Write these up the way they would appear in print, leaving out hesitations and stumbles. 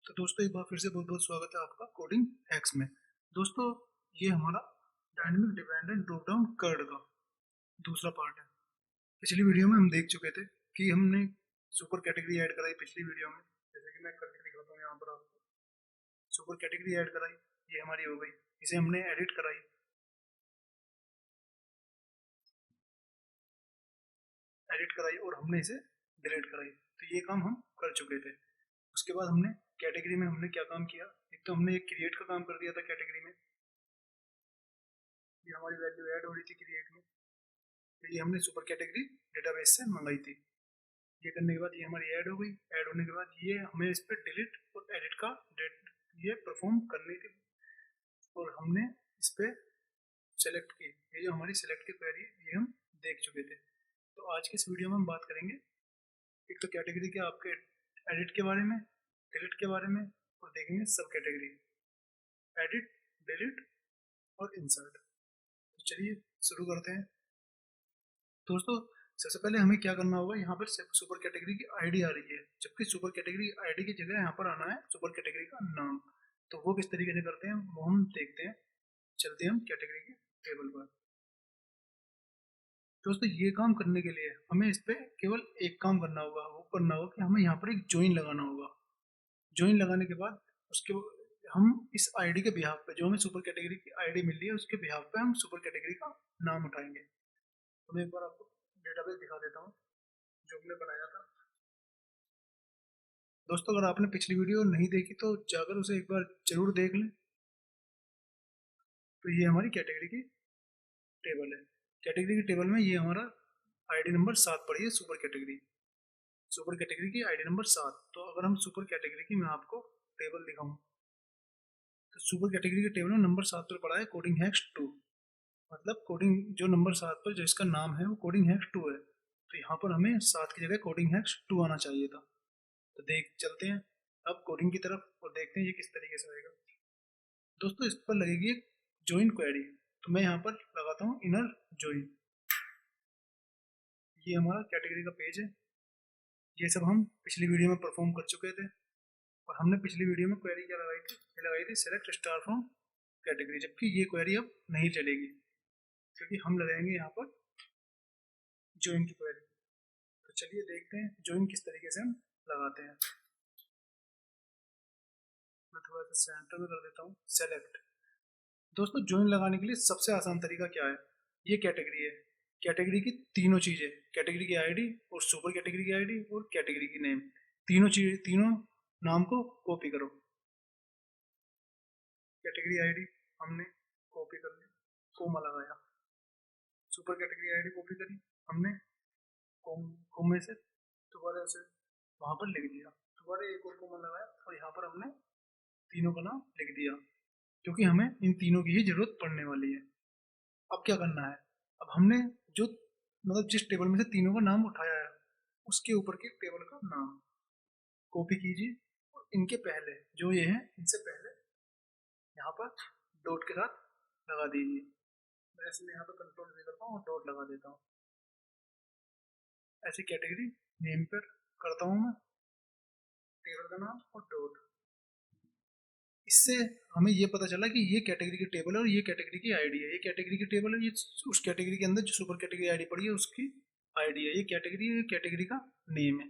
तो दोस्तों एक बार फिर से बहुत बहुत स्वागत है आपका कोडिंग हैक्स में। दोस्तों ये हमारा dynamic dependent drop down curve का दूसरा पार्ट है। पिछली वीडियो में हम देख चुके थे कि हमने सुपर कैटेगरी ऐड कराई पिछली वीडियो में। जैसे कि मैं करके दिखाता हूँ यहाँ पर आपको। सुपर कैटेगरी ऐड कराई, ये हमारी हो गई। इसे हमने एडिट कराई और हमने इसे डिलीट कराई। तो ये काम हम कर चुके थे। उसके बाद हमने कैटेगरी में हमने क्या काम किया, एक तो हमने एक क्रिएट का काम कर दिया था कैटेगरी में। ये हमारी वैल्यू ऐड हो रही थी क्रिएट में, तो ये हमने सुपर कैटेगरी डेटाबेस से मंगाई थी। ये करने के बाद ये हमारी ऐड हो गई। ऐड होने के बाद ये हमें इस पर डिलीट और एडिट का ये परफॉर्म करनी थी और हमने इस पर सेलेक्ट की। ये जो हमारी सेलेक्ट की क्वेरी है ये हम देख चुके थे। तो आज की इस वीडियो में हम बात करेंगे एक तो कैटेगरी के आपके एडिट के बारे में, डिलीट के बारे में, और देखेंगे सब कैटेगरी एडिट, डिलीट और इंसर्ट। तो चलिए शुरू करते हैं। दोस्तों सबसे पहले हमें क्या करना होगा, यहाँ पर सुपर कैटेगरी की आईडी आ रही है, जबकि सुपर कैटेगरी आईडी की जगह यहाँ पर आना है सुपर कैटेगरी का नाम। तो वो किस तरीके से करते हैं वो हम देखते हैं। चलते हैं हम कैटेगरी के टेबल पर। दोस्तों ये काम करने के लिए हमें इस पे केवल एक काम करना होगा, वो करना होगा कि हमें यहाँ पर एक ज्वाइन लगाना होगा। ज्वाइन लगाने के बाद उसके हम इस आईडी के बिहाफ पे, जो हमें सुपर कैटेगरी की आईडी मिल रही है उसके बिहाफ पे हम सुपर कैटेगरी का नाम उठाएंगे। तो मैं एक बार आपको डेटाबेस दिखा देता हूँ जो हमने बनाया था। दोस्तों अगर आपने पिछली वीडियो नहीं देखी तो जाकर उसे एक बार जरूर देख लें। तो ये हमारी कैटेगरी की टेबल है। कैटेगरी की टेबल में ये हमारा आईडी नंबर 7 पड़ी है, सुपर कैटेगरी। सुपर कैटेगरी की आईडी नंबर 7। तो अगर हम सुपर कैटेगरी की मैं आपको टेबल दिखाऊं तो सुपर कैटेगरी के टेबल में नंबर 7 पर पड़ा है कोडिंग हैक्स 2। मतलब कोडिंग जो नंबर 7 पर जो इसका नाम है वो कोडिंग हैक्स 2 है। तो यहाँ पर हमें 7 की जगह कोडिंग हैक्स 2 आना चाहिए था। तो देख चलते हैं अब कोडिंग की तरफ और देखते हैं ये किस तरीके से आएगा। दोस्तों इस पर लगेगी एक ज्वाइन क्वेरी। तो मैं यहाँ पर लगाता हूँ इनर ज्वाइन। ये हमारा कैटेगरी का पेज है। ये सब हम पिछली वीडियो में परफॉर्म कर चुके थे। और हमने पिछली वीडियो में क्वेरी क्या लगाई थी, ये लगाई थी सेलेक्ट स्टार फ्रॉम कैटेगरी। जबकि ये क्वेरी अब नहीं चलेगी क्योंकि हम लगाएंगे यहाँ पर ज्वाइन की क्वेरी। तो चलिए देखते हैं ज्वाइन किस तरीके से हम लगाते हैं। मैं थोड़ा सा सेंटर में कर देता हूँ सेलेक्ट। दोस्तों ज्वाइन लगाने के लिए सबसे आसान तरीका क्या है, ये कैटेगरी है। कैटेगरी की तीनों चीजें, कैटेगरी की आईडी और सुपर कैटेगरी की आईडी और कैटेगरी की नेम, तीनों चीज, तीनों नाम को कॉपी करो। कैटेगरी आईडी हमने कॉपी कर ली, कोमा लगाया। सुपर कैटेगरी आईडी कॉपी करी हमने, कोमे से दोबारा उसे वहां पर लिख दिया। दोबारा एक और कोमा लगाया और यहाँ पर हमने तीनों का नाम लिख दिया क्योंकि हमें इन तीनों की ही जरूरत पड़ने वाली है। अब क्या करना है, अब हमने जो मतलब जिस टेबल में से तीनों का नाम उठाया है उसके ऊपर के टेबल का नाम कॉपी कीजिए और इनके पहले जो ये है इनसे पहले यहाँ पर डॉट के साथ लगा दीजिए। मैं इसलिए यहाँ पर कंट्रोल भी करता हूँ और डॉट लगा देता हूँ। ऐसी कैटेगरी नेम पर करता हूँ मैं टेबल का नाम और डॉट। इससे हमें ये पता चला कि ये कैटेगरी की टेबल है और ये कैटेगरी की आईडी है। ये कैटेगरी की टेबल है, ये उस कैटेगरी के अंदर जो सुपर कैटेगरी आईडी पड़ी है उसकी आईडी है। ये कैटेगरी का नेम है।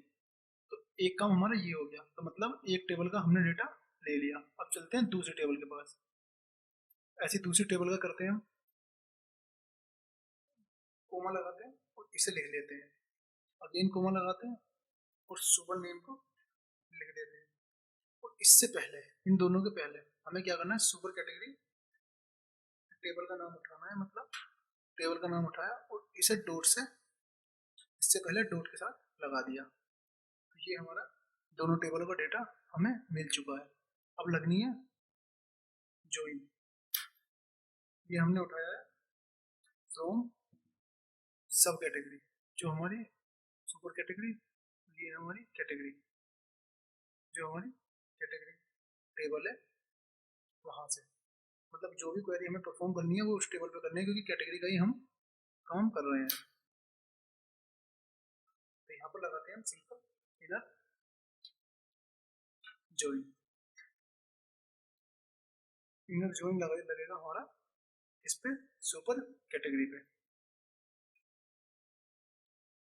तो एक काम हमारा ये हो गया। तो मतलब एक टेबल का हमने डेटा ले लिया। अब चलते हैं दूसरी टेबल के पास। ऐसी दूसरी टेबल का करते हैं हम, कोमा लगाते हैं और इसे लिख लेते हैं। अगेन कोमा लगाते हैं और सुपर नेम को लिख देते हैं। और इससे पहले, इन दोनों के पहले हमें क्या करना है, सुपर कैटेगरी टेबल का नाम उठाना है। मतलब टेबल का नाम उठाया और इसे डॉट से, इससे पहले डॉट के साथ लगा दिया। तो ये हमारा दोनों टेबलों का डेटा हमें मिल चुका है। अब लगनी है ज्वाइन। ये हमने उठाया है फ्रॉम सब कैटेगरी, जो हमारी सुपर कैटेगरी, ये हमारी कैटेगरी, जो हमारी कैटेगरी टेबल है वहां से। मतलब जो भी क्वेरी हमें परफॉर्म करनी है वो उस टेबल पे करनी है क्योंकि कैटेगरी का ही हम काम कर रहे हैं। तो यहाँ पर लगाते हैं हम सिंपल इधर ज्वाइन। इनर जोइन लगेगा हमारा इस पे सुपर कैटेगरी पे।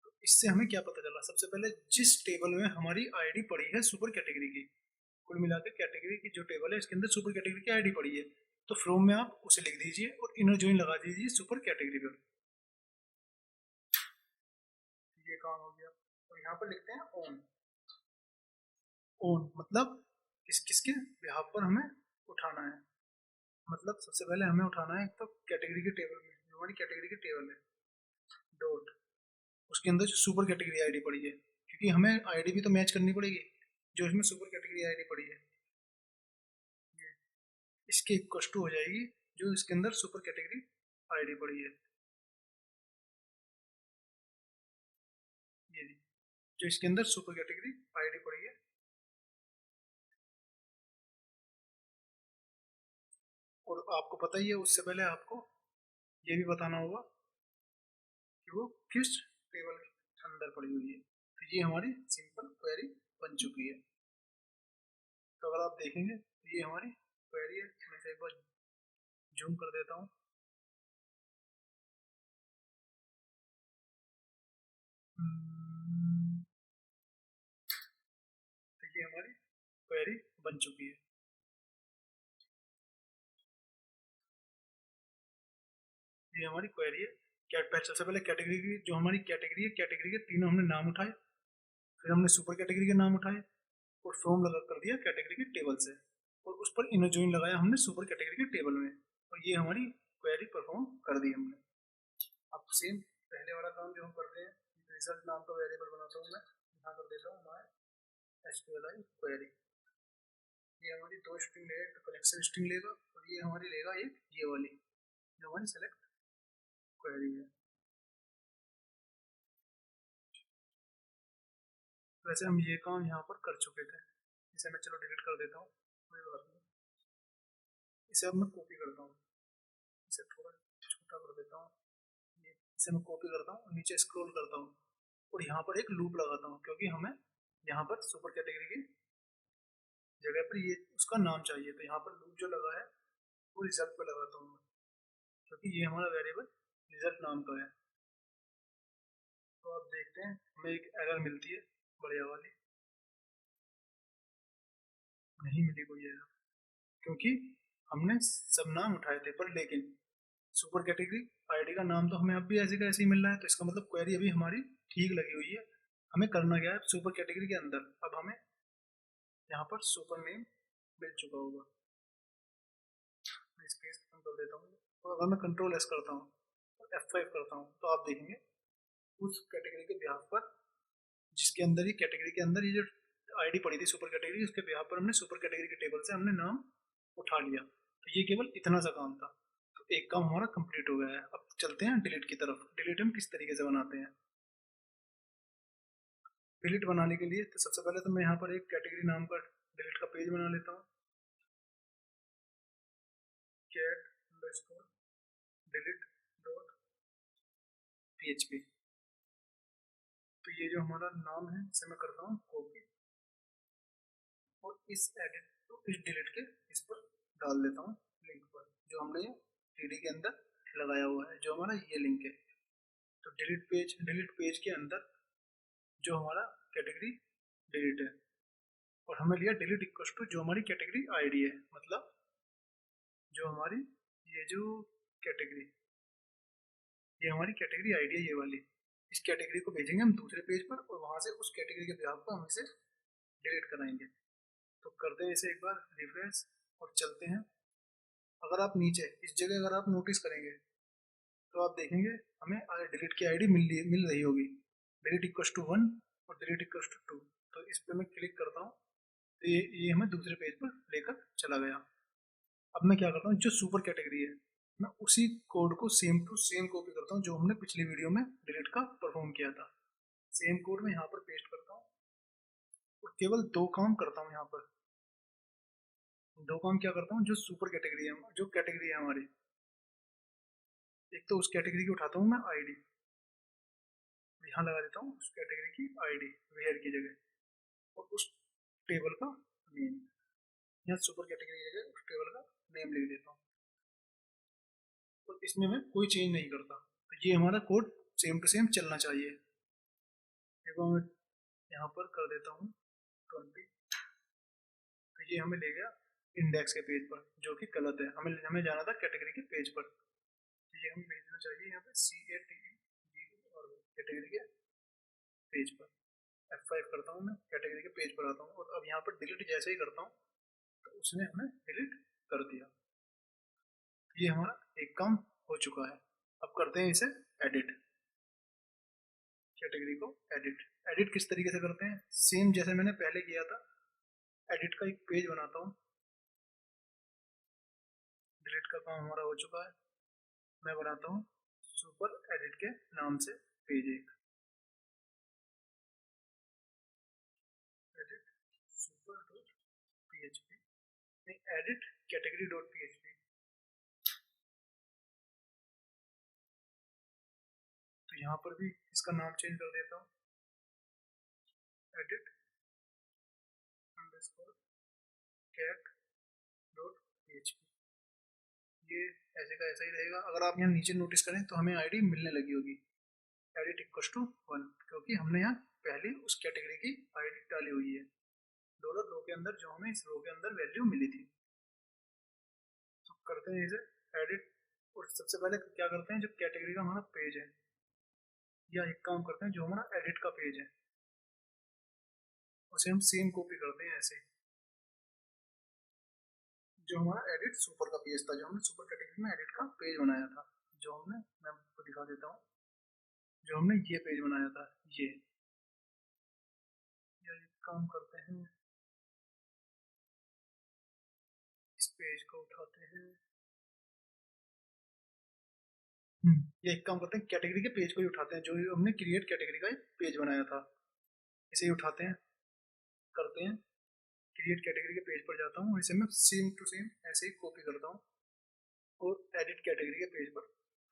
तो इससे हमें क्या पता चला, सबसे पहले जिस टेबल में हमारी आईडी पड़ी है सुपर कैटेगरी की, कुल मिला के कैटेगरी की जो टेबल है इसके अंदर सुपर कैटेगरी की आईडी पड़ी है, तो फ्रॉम में आप उसे लिख दीजिए और इनर जॉइन लगा दीजिए सुपर कैटेगरी पर। ये काम हो गया। और यहाँ पर लिखते हैं ऑन। ऑन मतलब किसके बिहाफ पर हमें उठाना है, मतलब सबसे पहले हमें उठाना है एक तो कैटेगरी के टेबल में, जो हमारी कैटेगरी की टेबल है, डॉट उसके अंदर जो सुपर कैटेगरी आईडी पड़ी है, क्योंकि हमें आईडी भी तो मैच करनी पड़ेगी जो इसमें सुपर कैटेगरी आईडी पड़ी है, इसके इक्वल टू हो जाएगी जो इसके अंदर सुपर कैटेगरी आईडी पड़ी है, ये जो इसके अंदर सुपर कैटेगरी आईडी पड़ी है। और आपको पता ही है उससे पहले आपको ये भी बताना होगा कि वो किस टेबल के अंदर पड़ी हुई है। तो ये हमारी सिंपल क्वेरी बन चुकी है। तो अगर आप देखेंगे तो ये हमारी क्वेरी है, मैं इसे एक बार जूम कर देता हूँ। तो ये हमारी क्वेरी बन चुकी है। ये हमारी क्वेरी है। सबसे पहले कैटेगरी की जो हमारी कैटेगरी है, कैटेगरी के तीनों हमने नाम उठाए, फिर हमने सुपर कैटेगरी के नाम उठाए और फ्रॉम लगा कर दिया कैटेगरी के टेबल से, और उस पर इनर जॉइन लगाया हमने सुपर कैटेगरी के टेबल में, और ये हमारी क्वेरी परफॉर्म कर दी हमने। अब सेम पहले वाला काम जो हम करते हैं, रिजल्ट नाम का वेरिएबल बनाता हूँ मैं, यहाँ कर देता हूँ माय एसक्यूएलआई क्वेरी। ये हमारी दो स्ट्रिंग लेगा, तो कनेक्शन स्ट्रिंग लेगा, और ये हमारी लेगा एक ये वाली जो हमारी सेलेक्ट क्वेरी है। वैसे हम ये काम यहाँ पर कर चुके थे, इसे मैं चलो डिलीट कर देता हूँ, कोई बात नहीं। इसे अब मैं कॉपी करता हूँ, इसे थोड़ा छोटा कर देता हूँ, इसे मैं कॉपी करता हूँ, नीचे स्क्रॉल करता हूँ और यहाँ पर एक लूप लगाता हूँ, क्योंकि हमें यहाँ पर सुपर कैटेगरी की जगह पर ये उसका नाम चाहिए, तो यहाँ पर लूप जो लगा है वो रिजल्ट पे लगाता हूँ मैं, क्योंकि ये हमारा वेरिएबल रिजल्ट नाम का है। तो आप देखते हैं हमें एक एरर मिलती है बढ़िया वाली, नहीं मिली कोई एरर, क्योंकि हमने सब नाम उठाए थे, पर लेकिन सुपर कैटेगरी आईडी का नाम तो हमें अब भी ऐसे का ऐसे ही मिल रहा है, तो इसका मतलब क्वेरी अभी हमारी ठीक लगी हुई है। हमें करना क्या है, सुपर कैटेगरी के अंदर अब हमें यहाँ पर सुपर नेम मिल चुका होगा। मैं स्पेस खत्म कर देता हूँ, और अगर मैं कंट्रोल एस करता हूँ और F5 करता हूँ तो आप देखेंगे उस कैटेगरी के बिहाफ पर, जिसके अंदर ही कैटेगरी के अंदर ये जो आईडी पड़ी थी सुपर कैटेगरी, उसके बिहाफ पर हमने सुपर कैटेगरी के टेबल से हमने नाम उठा लिया। तो ये केवल इतना सा काम था, तो एक काम हमारा कंप्लीट हो गया है। अब चलते हैं डिलीट की तरफ। डिलीट हम किस तरीके से बनाते हैं, डिलीट बनाने के लिए तो सबसे पहले तो मैं यहाँ पर एक कैटेगरी नाम का डिलीट का पेज बना लेता हूँ, cat underscore delete dot php। तो ये जो हमारा नाम है इसे मैं करता हूँ कॉपी, और इस एडिट तो इस डिलीट के इस पर डाल देता हूँ लिंक पर, जो हमने ये टीडी के अंदर लगाया हुआ है, जो हमारा ये लिंक है। तो डिलीट पेज के अंदर जो हमारा कैटेगरी डिलीट है, और हमें लिया डिलीट इक्वल टू जो हमारी कैटेगरी आईडी है, मतलब जो हमारी ये जो कैटेगरी, ये हमारी कैटेगरी आईडी है ये वाली, इस कैटेगरी को भेजेंगे हम दूसरे पेज पर, और वहां से उस कैटेगरी के बिहाफ पर हम इसे डिलीट कराएंगे। तो करते हैं इसे एक बार रिफ्रेश और चलते हैं। अगर आप नीचे इस जगह अगर आप नोटिस करेंगे तो आप देखेंगे हमें डिलीट की आईडी मिल रही होगी, डिलीट इक्वल टू 1 और डिलीट इक्वल टू 2। तो इस पर मैं क्लिक करता हूँ तो ये हमें दूसरे पेज पर लेकर चला गया। अब मैं क्या करता हूँ, जो सुपर कैटेगरी है मैं उसी कोड को सेम टू सेम कॉपी करता हूँ जो हमने पिछली वीडियो में डिलीट का परफॉर्म किया था। सेम कोड में यहाँ पर पेस्ट करता हूँ, और केवल दो काम करता हूँ यहाँ पर। दो काम क्या करता हूँ, जो सुपर कैटेगरी है, जो कैटेगरी है हमारी, एक तो उस कैटेगरी की उठाता हूँ मैं आईडी, यहाँ लगा देता हूँ उस कैटेगरी की आईडी वेयर की जगह, और उस टेबल का नेम, यहाँ सुपर कैटेगरी की जगह उस टेबल का नेम नेम लिख देता हूँ और इसमें मैं कोई चेंज नहीं करता। तो ये हमारा कोड सेम टू सेम चलना चाहिए। देखो मैं यहाँ पर कर देता हूँ 20। तो ये हमें ले गया इंडेक्स के पेज पर, जो कि गलत है। हमें हमें जाना था कैटेगरी के पेज पर। तो ये हमें भेजना चाहिए यहाँ पे CATE और कैटेगरी के पेज पर। F5 करता हूँ मैं, कैटेगरी के पेज पर आता हूँ और अब यहाँ पर डिलीट जैसे ही करता हूँ तो उसने हमें डिलीट कर दिया। ये हमारा एक काम हो चुका है। अब करते हैं इसे एडिट, कैटेगरी को एडिट। एडिट किस तरीके से करते हैं, सेम जैसे मैंने पहले किया था। एडिट का एक पेज बनाता हूँ। डिलीट का काम हमारा हो चुका है। मैं बनाता हूँ सुपर एडिट के नाम से पेज एक। एडिट सुपर डॉट PHP, नहीं एडिट कैटेगरी डॉट PHP। तो यहाँ पर भी इसका नाम चेंज कर देता हूँ, edit underscore cat dot PHP। ये ऐसे का ऐसा ही रहेगा। अगर आप यहाँ नीचे नोटिस करें तो हमें आईडी मिलने लगी होगी, एडिट इक्वल टू 1, क्योंकि हमने यहाँ पहले उस कैटेगरी की आईडी डाली हुई है $2 के अंदर, जो हमें इस रो के अंदर वैल्यू मिली थी। तो करते हैं इसे एडिट। और सबसे पहले क्या करते हैं, जो कैटेगरी का हमारा पेज है, या एक काम करते हैं जो हमारा एडिट का पेज है उसे हम सेम कॉपी करते हैं ऐसे। जो हमारा एडिट सुपर का पेज था, जो हमने सुपर कैटेगरी में एडिट का पेज बनाया था, जो हमने, मैं आपको दिखा देता हूँ, जो हमने ये पेज बनाया था ये। या एक काम करते हैं, इस पेज को उठाते हैं। ये एक काम करते हैं, कैटेगरी के पेज को ही उठाते हैं, जो हमने क्रिएट कैटेगरी का पेज बनाया था, इसे ही उठाते हैं। करते हैं क्रिएट कैटेगरी के पेज पर जाता हूँ, इसे मैं सेम टू सेम ऐसे ही कॉपी करता हूँ और एडिट कैटेगरी के पेज पर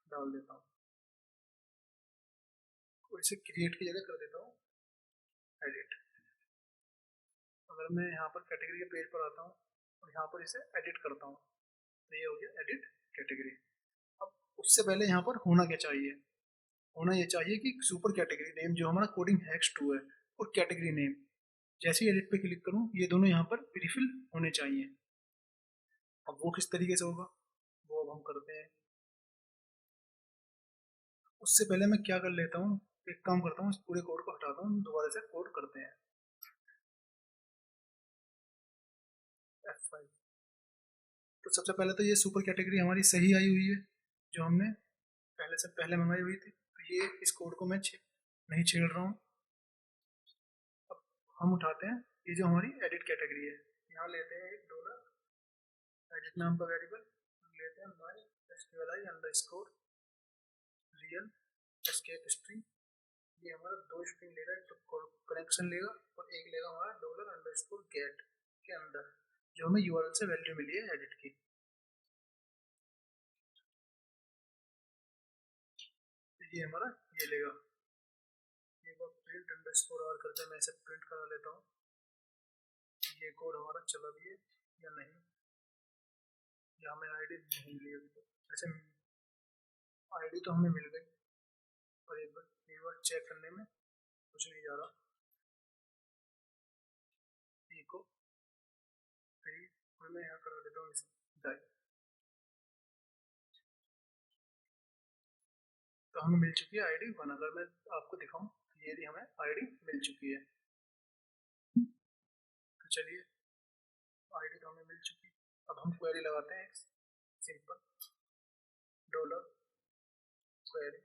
डाल देता हूँ और इसे क्रिएट की जगह कर देता हूँ एडिट। अगर मैं यहाँ पर कैटेगरी के पेज पर आता हूँ और यहाँ पर इसे एडिट करता हूँ तो ये हो गया एडिट कैटेगरी। अब उससे पहले यहाँ पर होना क्या चाहिए, होना ये चाहिए कि सुपर कैटेगरी नेम जो हमारा कोडिंग हैक्स 2 है और कैटेगरी नेम, जैसे ही एडिट पे क्लिक करूँ ये दोनों यहाँ पर प्रीफिल होने चाहिए। अब वो किस तरीके से होगा वो अब हम करते हैं। उससे पहले मैं क्या कर लेता हूँ, एक काम करता हूँ, इस पूरे कोड को हटाता हूँ, दोबारा से कोड करते हैं। F5। तो सबसे पहले तो ये सुपर कैटेगरी हमारी सही आई हुई है, जो हमने पहले से पहले मंगाई हुई थी। तो ये इस कोड को मैं नहीं छेड़ रहा हूँ। अब हम उठाते हैं ये जो हमारी एडिट कैटेगरी है, यहाँ लेते हैं $, एडिट नाम का वेरिएबल लेते हैं, माई SQLi underscore real escape string. ये हमारा 2 स्ट्रिंग लेगा, एक तो कनेक्शन लेगा और एक लेगा हमारा $_get के अंदर, जो हमें यूआरएल से वैल्यू मिली है एडिट की। ये हमारा ये लेगा। एक बार प्रिंट अंडरस्कोर आर करके मैं इसे प्रिंट करा लेता हूँ, ये कोड हमारा चला भी है या नहीं, या हमें आईडी नहीं मिली अभी तक। वैसे आईडी तो हमें मिल गई, पर एक बार चेक करने में कुछ नहीं जा रहा। को फिर मैं यहाँ करा लेता हूँ इसे डाई। तो हमें मिल चुकी है आईडी 1। अगर मैं आपको दिखाऊं तो ये भी हमें आईडी मिल चुकी है। तो चलिए, आईडी तो हमें मिल चुकी है। अब हम क्वेरी लगाते हैं, simple dollar query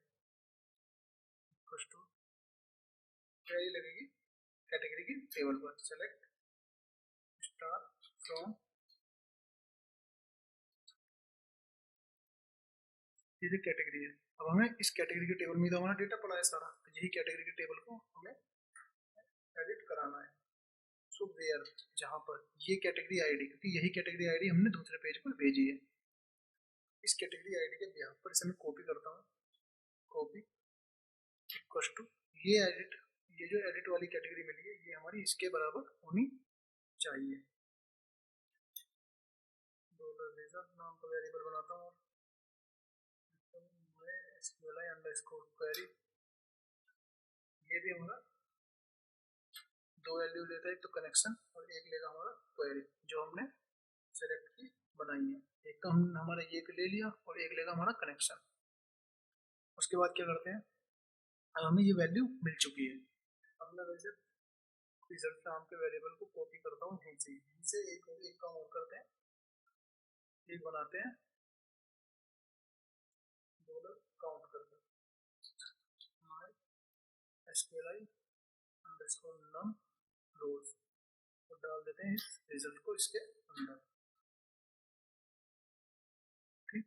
equal to, query लगेगी कैटेगरी की टेबल पर, सेलेक्ट स्टार फ्रॉम, ये जो कैटेगरी है। अब हमें इस कैटेगरी के टेबल में तो हमारा डेटा पड़ा है सारा, तो यही कैटेगरी के टेबल को हमें एडिट कराना है। सो वेयर, जहाँ पर ये कैटेगरी आईडी, क्योंकि यही कैटेगरी आईडी हमने दूसरे पेज पर भेजी है, इस कैटेगरी आईडी के यहाँ पर इसे मैं कॉपी करता हूँ, कॉपी इक्वल टू ये एडिट, ये जो एडिट वाली कैटेगरी मिली है ये हमारी इसके बराबर होनी चाहिए, रेजर नाम का वेरिएबल बनाता हूँ और मैं SQLi अंडरस्कोर क्वेरी, ये भी हमारा दो वैल्यू लेता है, एक तो कनेक्शन और एक लेगा हमारा क्वेरी जो हमने सेलेक्ट की बनाई है। एक तो हम हमारा ये ले लिया और एक लेगा हमारा कनेक्शन। उसके बाद क्या करते हैं, अब हमें ये वैल्यू मिल चुकी है। अब मैं वैसे रिजल्ट नाम के वेरिएबल को कॉपी करता हूँ यहीं से एक काम और करते हैं, एक बनाते हैं डॉलर काउंट करते हैं SQLi अंडरस्कोर नम रोज और डाल देते हैं इस रिजल्ट को इसके अंदर। ठीक,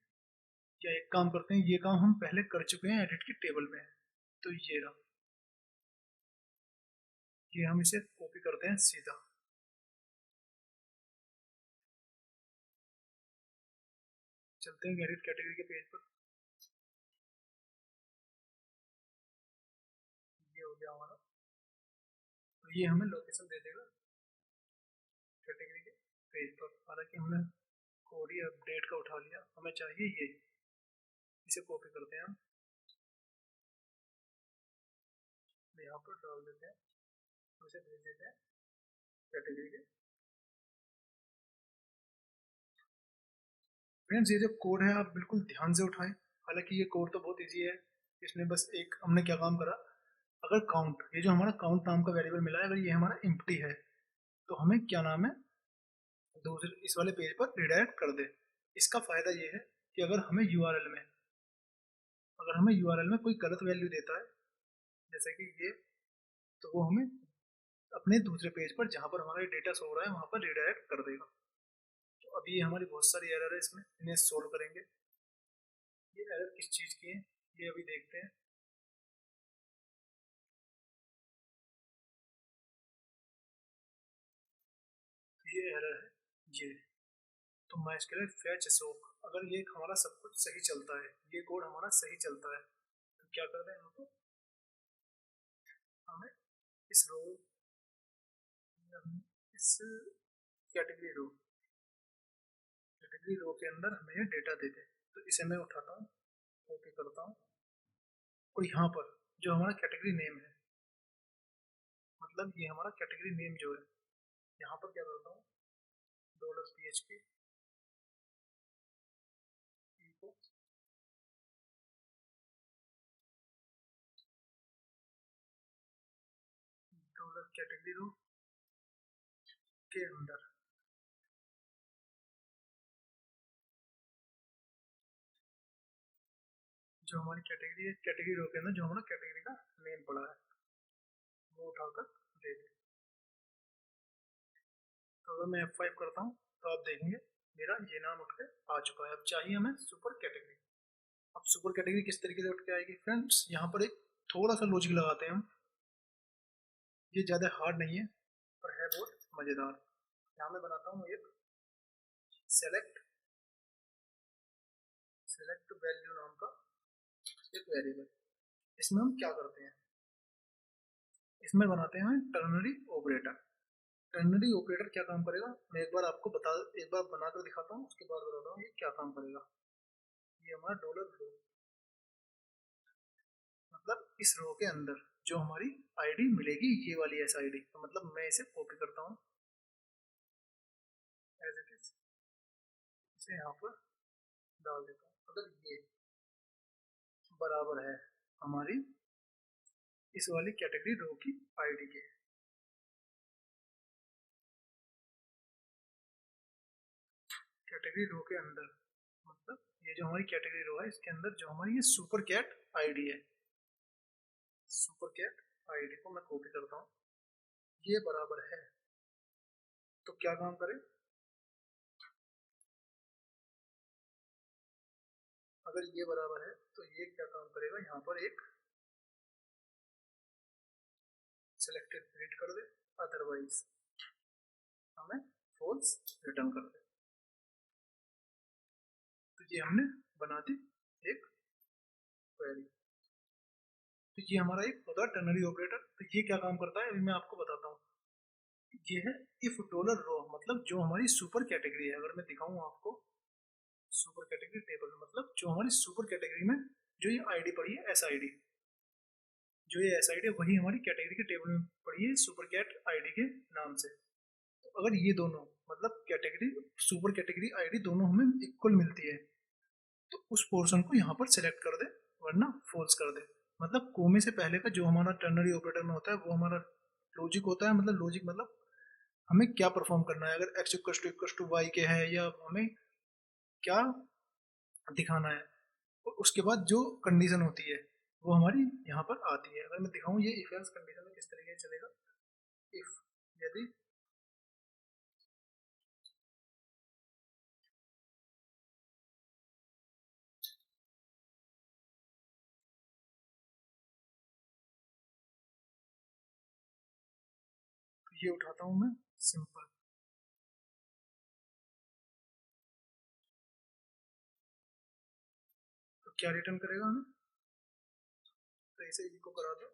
या एक काम करते हैं, ये काम हम पहले कर चुके हैं एडिट की टेबल में, तो ये रहा, ये हम इसे कॉपी करते हैं सीधा। चलते हैं एडिट कैटेगरी के पेज पर, ये हो गया हमारा, तो ये हमें लोकेशन दे देगा कैटेगरी के पेज पर। हालांकि हमने कोड ही अपडेट का उठा लिया, हमें चाहिए ये, इसे कॉपी करते हैं हम, यहाँ पर डाल देते हैं, उसे भेज देते हैं कैटेगरी के। फ्रेंड्स ये जो कोड है आप बिल्कुल ध्यान से उठाएं, हालांकि ये कोड तो बहुत इजी है, इसमें बस एक हमने क्या काम करा, अगर काउंट, ये जो हमारा काउंट नाम का वेरिएबल मिला है, अगर ये हमारा एम्प्टी है तो हमें क्या नाम है, दूसरे इस वाले पेज पर रिडायरेक्ट कर दे। इसका फायदा ये है कि अगर हमें यूआरएल में कोई गलत वैल्यू देता है जैसे कि ये, तो वो हमें अपने दूसरे पेज पर जहां पर हमारा डेटा शो हो रहा है वहां पर रिडायरेक्ट कर देगा। तो अभी हमारी बहुत सारी एरर है इसमें, इन्हें सोल्व करेंगे। ये एरर किस चीज की है ये अभी देखते हैं। ये एरर है ये, तो मैं इसके लिए फैच अशोक, अगर ये हमारा सब कुछ सही चलता है, ये कोड हमारा सही चलता है, तो क्या करते हैं हमको, हमें इस रो, इस कैटेगरी रो के अंदर हमें ये डेटा देते हैं। तो इसे मैं उठाता हूँ, कॉपी करता हूँ और यहाँ पर जो हमारा कैटेगरी नेम है, मतलब ये हमारा कैटेगरी नेम जो है, यहाँ पर क्या करता हूँ, $PHP इको कैटेगरी रो के अंदर जो हमारी कैटेगरी है, कैटेगरी रो के अंदर जो हमारा कैटेगरी का नेम पड़ा है वो उठाकर दे दे। तो अगर मैं F5 करता हूँ तो आप देखेंगे मेरा ये नाम उठ के आ चुका है। अब चाहिए हमें सुपर कैटेगरी। अब सुपर कैटेगरी किस तरीके से उठ के आएगी फ्रेंड्स, यहाँ पर एक थोड़ा सा लॉजिक लगाते हैं हम, ये ज़्यादा हार्ड नहीं है पर है बहुत मज़ेदार। यहाँ मैं बनाता हूँ एक सेलेक्ट सेलेक्ट वैल्यू नाम का एक वेरिएबल। इसमें हम क्या करते हैं, इसमें बनाते हैं टर्नरी ऑपरेटर। टर्नरी ऑपरेटर क्या काम करेगा, मैं एक बार बनाकर दिखाता हूँ, उसके बाद बताता हूँ ये क्या काम करेगा। ये हमारा डॉलर रो, मतलब इस रो के अंदर जो हमारी आईडी मिलेगी ये वाली एस आईडी, तो मतलब मैं इसे कॉपी करता हूँ एज इट इज, इसे यहाँ पर डाल देता हूँ। अगर ये बराबर है हमारी इस वाली कैटेगरी रो की आईडी के, कैटेगरी रो के अंदर, मतलब ये जो हमारी कैटेगरी रो है इसके अंदर जो हमारी ये सुपर कैट आईडी है, सुपर कैट आईडी को मैं कॉपी करता हूँ, ये बराबर है, तो क्या काम करे, अगर ये बराबर है तो ये क्या काम करेगा, यहाँ पर एक सिलेक्टेड प्रिंट कर दे, अदरवाइज हमें फॉल्स रिटर्न कर दे। तो ये हमने बना दी एक क्वेरी। तो ये हमारा एक होता है टर्नरी ऑपरेटर। तो ये क्या काम करता है अभी मैं आपको बताता हूँ। ये है इफ डॉलर रो, मतलब जो हमारी सुपर कैटेगरी है, अगर मैं दिखाऊं आपको, सुपर कैटेगरी टेबल मतलब जो हमारी सुपर कैटेगरी में जो ये आईडी पड़ी है एस आईडी, जो ये एस आईडी है वही हमारी कैटेगरी के टेबल में पड़ी है सुपर कैट आईडी के नाम से। तो अगर ये दोनों मतलब कैटेगरी सुपर कैटेगरी आईडी दोनों हमें इक्वल मिलती है तो उस पोर्शन को यहाँ पर सिलेक्ट कर दे, वरना फॉल्स कर दे। मतलब कोमे से पहले का जो हमारा टर्नरी ऑपरेटर में होता है वो हमारा लॉजिक होता है, मतलब लॉजिक मतलब हमें क्या परफॉर्म करना है, अगर एक्स इक्वल टू वाई के है या हमें क्या दिखाना है। और उसके बाद जो कंडीशन होती है वो हमारी यहाँ पर आती है। अगर मैं दिखाऊं ये इफ एल्स कंडीशन में किस तरीके से चलेगा, इफ यदि ये उठाता हूं मैं सिंपल, तो क्या रिटर्न करेगा हमें, तो इसे इको करा दो,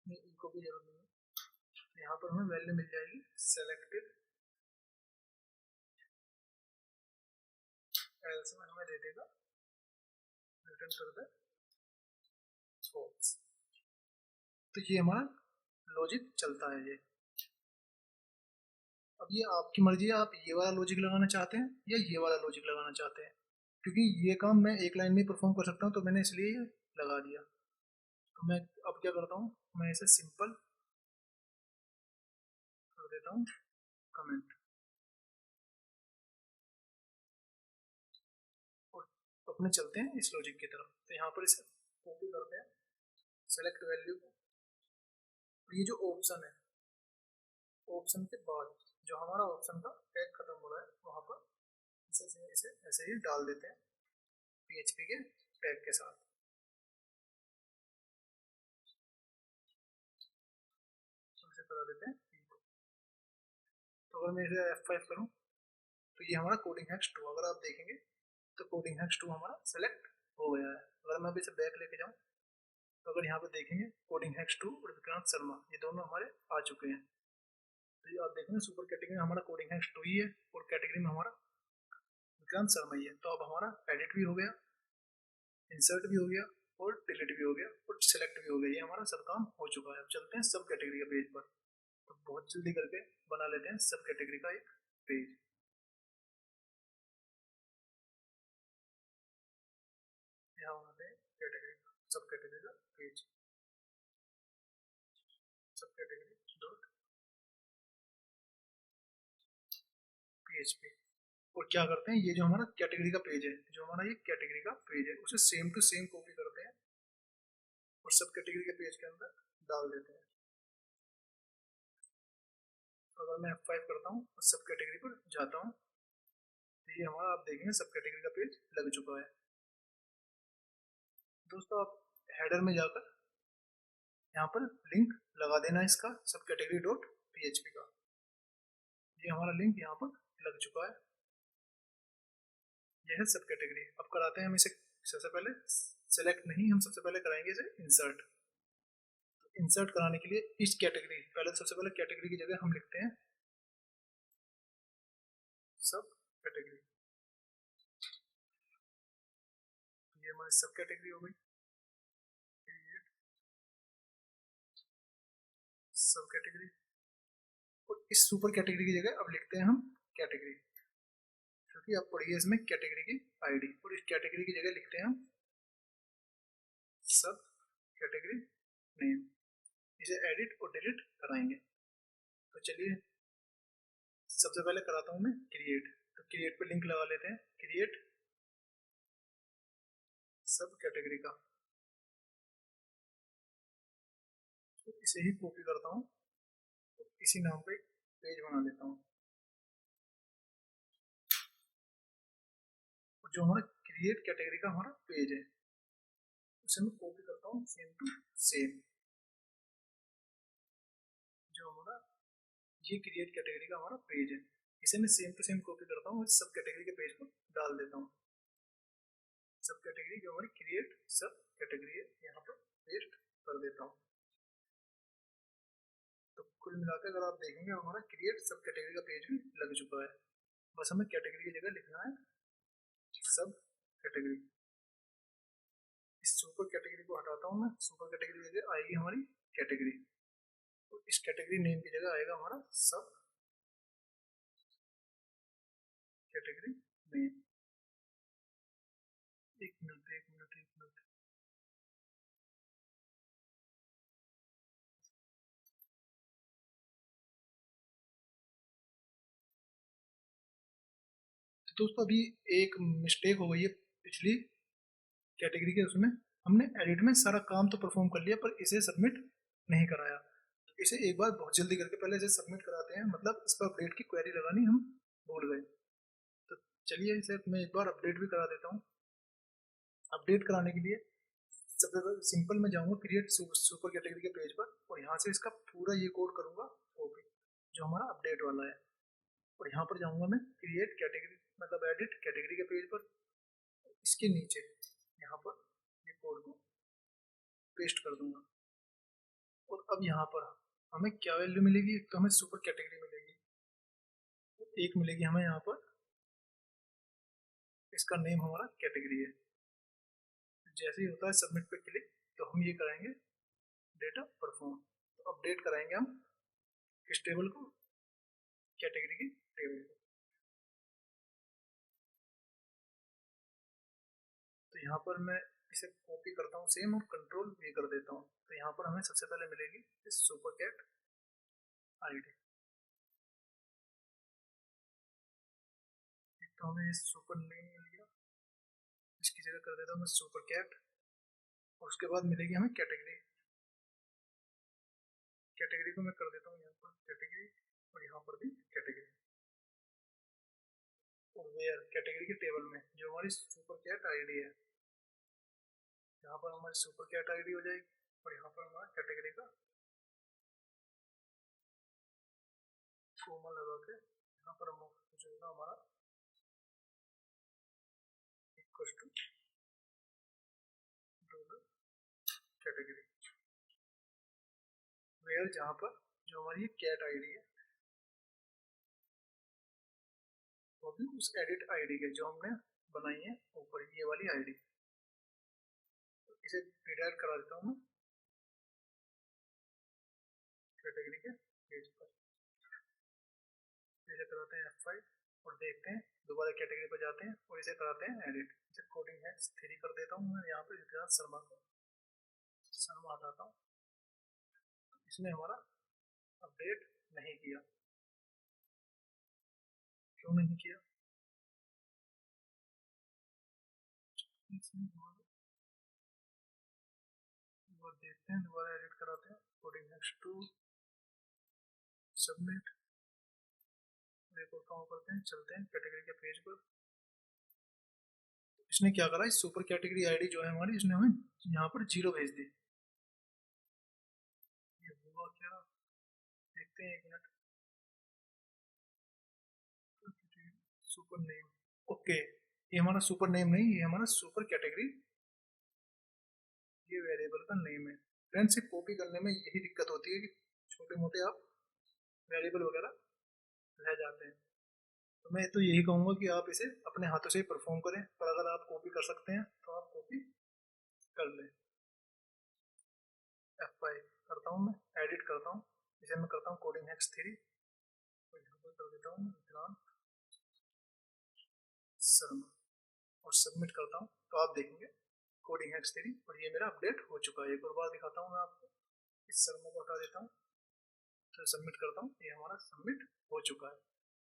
नहीं इको की जरूरत नहीं है। यहाँ पर हमें वैल्यू मिल जाएगी सेलेक्टेड, एल्स में हमें दे देगा रिटर्न कर दे फॉल्स। तो ये हमारा लॉजिक चलता है ये। अब ये आपकी मर्जी है, आप ये वाला लॉजिक लगाना चाहते हैं या ये वाला लॉजिक लगाना चाहते हैं, क्योंकि ये काम मैं एक लाइन में परफॉर्म कर सकता हूँ तो मैंने इसलिए ये लगा दिया। तो मैं अब क्या करता हूँ, मैं इसे सिंपल कर देता हूँ कमेंट, और अपने चलते हैं इस लॉजिक की तरफ। तो यहाँ पर इसे कॉपी करते हैं सेलेक्ट वैल्यू, ये जो ऑप्शन है ऑप्शन के बाद जो हमारा ऑप्शन का टैग खत्म हो रहा है वहाँ पर इसे ऐसे ही डाल देते हैं पीएचपी के टैग के साथ। इसे करा देते हैं। तो अगर मैं इसे F5 करूँ तो ये हमारा कोडिंग हैक्स 2, अगर आप देखेंगे तो कोडिंग हैक्स 2 हमारा सेलेक्ट हो गया है। अगर मैं अभी इसे बैक लेके जाऊँ तो अगर यहाँ पे देखेंगे कोडिंग हैक्स 2 और विक्रांत शर्मा ये दोनों हमारे आ चुके हैं। तो ये आप देखेंगे सुपर कैटेगरी में हमारा कोडिंग हैक्स 2 ही है और कैटेगरी में हमारा विक्रांत शर्मा ही है। तो अब हमारा एडिट भी हो गया, इंसर्ट भी हो गया और डिलीट भी हो गया और सिलेक्ट भी हो गया, ये हमारा सब काम हो चुका है। अब चलते हैं सब कैटेगरी के पेज पर। तो बहुत जल्दी करके बना लेते हैं सब कैटेगरी का एक पेज। यहाँ बनाते हैं कैटेगरी सब कैटेगरी का पेज, सब कैटेगरी डॉट पीएचपी। और क्या करते हैं, ये जो हमारा कैटेगरी का पेज है, जो हमारा ये कैटेगरी का पेज है उसे सेम टू सेम कॉपी करते हैं और सब कैटेगरी के पेज के अंदर डाल देते हैं। तो अगर मैं F5 करता हूँ और सब कैटेगरी पर जाता हूँ तो ये हमारा आप देखेंगे सब कैटेगरी का पेज लग चुका है। दोस्तों आप हेडर में जाकर यहाँ पर लिंक लगा देना इसका सब कैटेगरी डॉट पीएचपी का, ये हमारा लिंक यहाँ पर लग चुका है। यह है सब कैटेगरी। अब कराते हैं हम इसे सबसे पहले सेलेक्ट नहीं, हम सबसे पहले कराएंगे इसे इंसर्ट। इंसर्ट कराने के लिए इस कैटेगरी पहले सबसे पहले कैटेगरी की जगह हम लिखते हैं सब कैटेगरी, ये हमारी सब कैटेगरी हो गई। सब कैटेगरी और इस सुपर कैटेगरी की जगह अब लिखते हैं हम कैटेगरी, क्योंकि अब पड़ी है इसमें कैटेगरी की आईडी, और इस कैटेगरी की जगह लिखते हैं हम सब कैटेगरी नेम। इसे एडिट और डिलीट कराएंगे। तो चलिए सबसे पहले कराता हूं मैं क्रिएट। तो क्रिएट पे लिंक लगा लेते हैं, क्रिएट सब कैटेगरी का। तो इसे ही कॉपी करता हूँ, तो इसी नाम पे पेज बना लेता हूँ। और जो हमारा क्रिएट कैटेगरी का हमारा पेज है उसे मैं कॉपी करता हूँ सेम टू सेम, जो हमारा ये क्रिएट कैटेगरी का हमारा पेज है इसे मैं सेम टू सेम कॉपी करता हूँ, सब कैटेगरी के पेज पर डाल देता हूँ। सब कैटेगरी जो हमारी क्रिएट सब कैटेगरी है यहाँ पर पेस्ट कर देता हूँ। तो कुल मिलाकर अगर आप देखेंगे हमारा क्रिएट सब कैटेगरी का पेज भी लग चुका है। बस हमें कैटेगरी की जगह लिखना है सब कैटेगरी। इस सुपर कैटेगरी को हटाता हूँ मैं, सुपर कैटेगरी की जगह आएगी हमारी कैटेगरी, तो इस कैटेगरी नेम की जगह आएगा हमारा सब कैटेगरी नेम। एक मिनट एक मिनट एक मिनट, तो दोस्तों अभी एक मिस्टेक हो गई है पिछली कैटेगरी के उसमें, हमने एडिट में सारा काम तो परफॉर्म कर लिया पर इसे सबमिट नहीं कराया। तो इसे एक बार बहुत जल्दी करके पहले इसे सबमिट कराते हैं, मतलब इस पर अपडेट की क्वेरी लगानी हम भूल गए। तो चलिए इसे मैं एक बार अपडेट भी करा देता हूँ। अपडेट कराने के लिए सबसे सिंपल मैं जाऊंगा क्रिएट सुपर कैटेगरी के पेज पर और यहाँ से इसका पूरा ये कोड करूंगा कॉपी जो हमारा अपडेट वाला है, और यहाँ पर जाऊंगा मैं क्रिएट कैटेगरी मतलब एडिट कैटेगरी के पेज पर, इसके नीचे यहाँ पर ये कोड को पेस्ट कर दूंगा। और अब यहाँ पर हमें क्या वैल्यू मिलेगी, एक तो हमें सुपर कैटेगरी मिलेगी, एक मिलेगी हमें यहाँ पर इसका नेम हमारा कैटेगरी है। जैसे ही होता है सबमिट पे क्लिक तो हम ये करेंगे डेटा परफॉर्म, तो अपडेट कराएंगे हम किस टेबल को, कैटेगरी की टेबल को। तो यहाँ पर मैं इसे कॉपी करता हूँ सेम और कंट्रोल वी कर देता हूँ, तो यहाँ पर हमें सबसे पहले मिलेगी इस सुपर कैट आईडी। एक तो हमें इस सुपर नेम मिल गया, इसकी जगह कर देता हूँ मैं सुपर कैट, और उसके बाद मिलेगी हमें कैटेगरी। कैटेगरी को मैं कर देता हूँ यहाँ पर कैटेगरी, और यहाँ पर भी कैटेगरी, और वेयर कैटेगरी के टेबल में जो हमारी सुपर कैट आईडी है, यहाँ पर हमारी सुपर कैट आईडी हो जाएगी, और यहाँ पर हमारा कैटेगरी का कोमा लगा के यहाँ पर हम चलेगा हमारा equal to dollar category, where जहाँ पर जो हमारी कैट आईडी है वो भी उस एडिट आईडी के जो हमने बनाई है ऊपर ये वाली आईडी, तो इसे रिडायरेक्ट करा देता हूँ मैं कैटेगरी के पेज पर। इसे कराते हैं F5 और देखते हैं, दोबारा कैटेगरी पर जाते हैं और इसे कराते हैं एडिट। इसे कोडिंग है 3 कर देता हूँ मैं यहाँ पे, शर्मा को शर्मा हटाता हूँ। इसने हमारा अपडेट नहीं किया, क्यों नहीं किया, इसमें दोबारा देखते हैं, दोबारा एडिट कराते हैं कोडिंग नेक्स्ट टू सबमिट, एक और काम करते हैं, चलते हैं कैटेगरी के पेज पर। इसने क्या करा, इस सुपर कैटेगरी आईडी जो है हमारी, इसने हमें यहाँ पर 0 भेज दी। ये हुआ क्या, देखते हैं एक मिनट। सुपर नेम, ओके ये हमारा सुपर नेम नहीं, ये हमारा सुपर कैटेगरी, ये वेरिएबल का नेम है। फ्रेंड्स से कॉपी करने में यही दिक्कत होती है कि छोटे मोटे आप वेरिएबल वगैरह रह जाते हैं। तो मैं तो यही कहूँगा कि आप इसे अपने हाथों से परफॉर्म करें, पर अगर आप कॉपी कर सकते हैं तो आप कॉपी कर लें। F5 करता हूँ मैं, एडिट करता हूँ, इसे मैं करता हूँ कोडिंग हेक्स 3 और यहाँ पर कर देता हूँ विक्रांत शर्मा और सबमिट करता हूँ, तो आप देखेंगे कोडिंग हेक्स 3 और ये मेरा अपडेट हो चुका है। एक और बार दिखाता हूँ मैं आपको, इस शर्मा को हटा देता हूँ, तो सबमिट करता हूँ, ये हमारा सबमिट हो चुका है।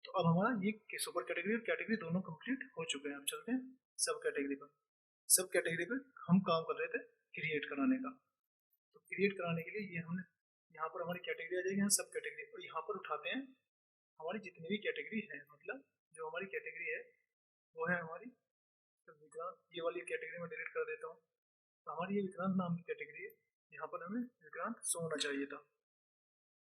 तो अब हमारा ये सुपर कैटेगरी और कैटेगरी दोनों कंप्लीट हो चुके हैं। अब चलते हैं सब कैटेगरी पर। सब कैटेगरी पर हम काम कर रहे थे क्रिएट कराने का, तो क्रिएट कराने के लिए ये हमने यहाँ पर हमारी कैटेगरी आ जाएगी, यहाँ सब कैटेगरी, और यहाँ पर उठाते हैं हमारी जितनी भी कैटेगरी है, मतलब जो हमारी कैटेगरी है वो है हमारी विक्रांत, ये वाली कैटेगरी में डिलीट कर देता हूँ। तो हमारी ये विक्रांत नाम की कैटेगरी है, यहाँ पर हमें विक्रांत शो होना चाहिए था।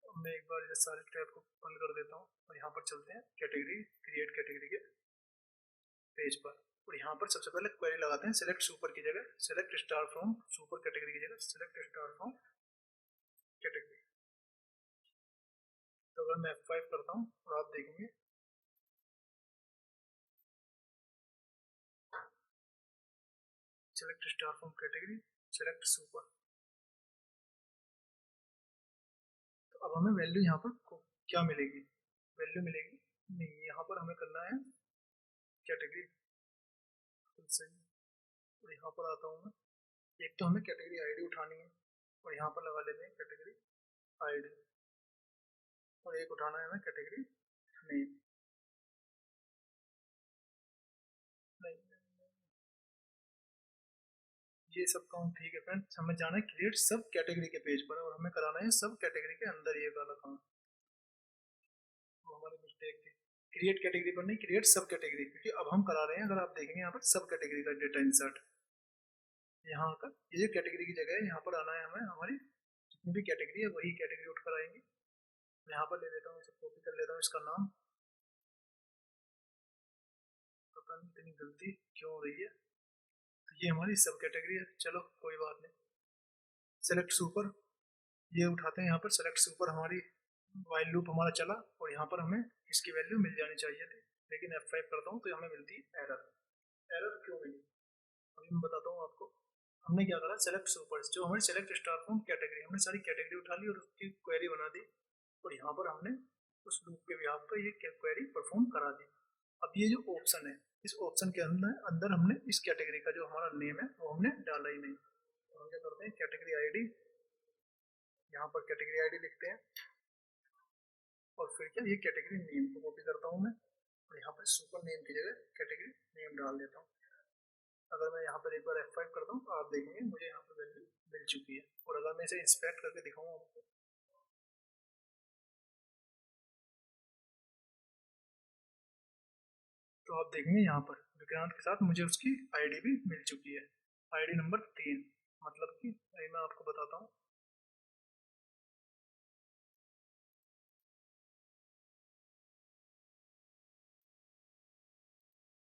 मैं एक बार इस सारे टैब को बंद कर देता हूँ और यहाँ पर चलते हैं कैटेगरी क्रिएट कैटेगरी के पेज पर, और यहाँ पर सबसे पहले क्वेरी लगाते हैं सेलेक्ट सुपर की जगह select star from super category की जगह सेलेक्ट स्टार फ्रॉम कैटेगरी। अगर मैं F5 करता हूँ और आप देखेंगे select star from category, select super, तो अब हमें वैल्यू यहाँ पर क्या मिलेगी, वैल्यू मिलेगी नहीं, यहाँ पर हमें करना है कैटेगरी सही। और यहाँ पर आता हूँ मैं, एक तो हमें कैटेगरी आईडी उठानी है और यहाँ पर लगा लेते हैं कैटेगरी आईडी, और एक उठाना है हमें कैटेगरी नेम। नहीं, ये सब काम ठीक है फ्रेंड्स, हमें जाना है क्रिएट सब कैटेगरी के पेज पर और हमें कराना है सब कैटेगरी के अंदर ये वाला काम। तो हमारी मिस्टेक थी, क्रिएट कैटेगरी पर नहीं, क्रिएट सब कैटेगरी, क्योंकि अब हम करा रहे हैं, अगर आप देखेंगे यहाँ पर सब कैटेगरी का डेटा इंसर्ट, यहाँ का ये जो कैटेगरी की जगह है यहाँ पर आना है हमें, हमारी जितनी भी कैटेगरी है वही कैटेगरी उठ कर आएंगे। मैं यहाँ पर ले लेता हूँ, इसे कॉपी कर लेता हूँ, इसका नाम, पता नहीं इतनी गलती क्यों हो रही है, तो ये हमारी सब कैटेगरी है, चलो कोई बात नहीं। सेलेक्ट सुपर, ये उठाते हैं यहाँ पर, सेलेक्ट सुपर हमारी वाइल लूप हमारा चला और यहाँ पर हमें इसकी वैल्यू मिल जानी चाहिए थी, लेकिन F5 करता हूँ तो हमें मिलती है एरर। एरर क्यों मिली अभी मैं बताता हूँ आपको। हमने क्या करा, सेलेक्ट सुपर, जो हमारी सेलेक्ट स्टार फ्रॉम कैटेगरी, हमने सारी कैटेगरी उठा ली और उसकी क्वेरी बना दी, और यहाँ पर हमने उस लूप के बिहाफ पर ये क्वेरी परफॉर्म करा दी। अब ये जो ऑप्शन है, इस ऑप्शन के अंदर अंदर हमने इस कैटेगरी का जो हमारा नेम है वो हमने डाला ही नहीं, तो हम क्या करते हैं कैटेगरी आईडी, यहाँ पर कैटेगरी आईडी लिखते हैं और फिर क्या ये कैटेगरी नेम को कॉपी करता हूँ मैं और यहाँ पर सुपर नेम की जगह कैटेगरी नेम डाल देता हूँ। अगर मैं यहाँ पर एक बार F5 करता हूँ तो आप देखेंगे मुझे यहाँ पर वैल्यू मिल चुकी है, और अगर मैं इसे इंस्पेक्ट करके दिखाऊँ आपको, तो आप देखेंगे यहाँ पर विक्रांत के साथ मुझे उसकी आईडी भी मिल चुकी है, आईडी नंबर 3, मतलब कि मैं आपको बताता हूँ,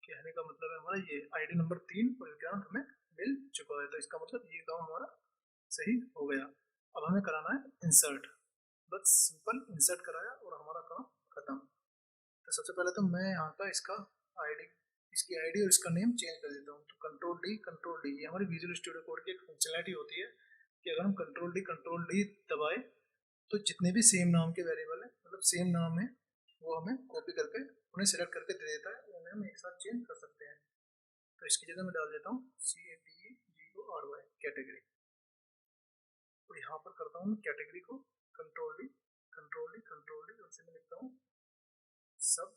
कहने का मतलब है हमारा ये आईडी नंबर 3 और विक्रांत हमें मिल चुका है, तो इसका मतलब ये काम हमारा सही हो गया। अब हमें कराना है इंसर्ट, बस सिंपल इंसर्ट कराया और हमारा काम खत्म। तो सबसे पहले तो मैं यहाँ का इसका आईडी, इसकी आईडी और इसका नेम चेंज कर देता हूँ, तो कंट्रोल डी, ये हमारी विजुअल स्टूडियो कोड की एक फंक्शनलिटी होती है कि अगर हम कंट्रोल डी दबाए तो जितने भी सेम नाम के वेरिएबल है, मतलब सेम नाम है, वो हमें कॉपी करके उन्हें सेलेक्ट करके दे देता है, उन्हें हम एक साथ चेंज कर सकते हैं। तो इसकी जगह मैं डाल देता हूँ CATEGORY कैटेगरी, और यहाँ पर करता हूँ कैटेगरी को कंट्रोल डी और मैं लिखता हूँ सब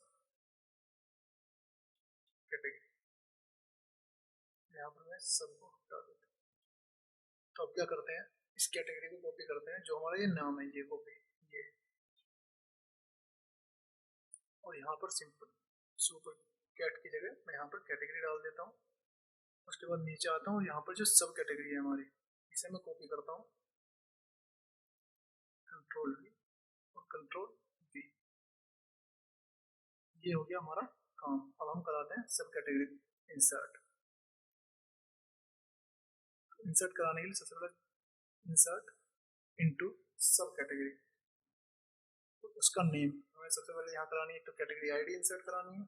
कैटेगरी, यहाँ पर मैं सबको हटा देता हूँ। तो अब क्या करते हैं, इस कैटेगरी को कॉपी करते हैं, जो हमारा ये नाम है ये कॉपी, ये, और यहाँ पर सिंपल सुपर कैट की जगह मैं यहाँ पर कैटेगरी डाल देता हूँ। उसके बाद नीचे आता हूँ और यहाँ पर जो सब कैटेगरी है हमारी, इसे मैं कॉपी करता हूँ, कंट्रोल वी और कंट्रोल वी, ये हो गया हमारा काम। अब हम कराते हैं सब कैटेगरी इंसर्ट। इंसर्ट कराने के लिए सबसे पहले इंसर्ट इनटू सब कैटेगरी, तो उसका नेम हमें सबसे पहले यहाँ करानी है, तो कैटेगरी आईडी इंसर्ट करानी है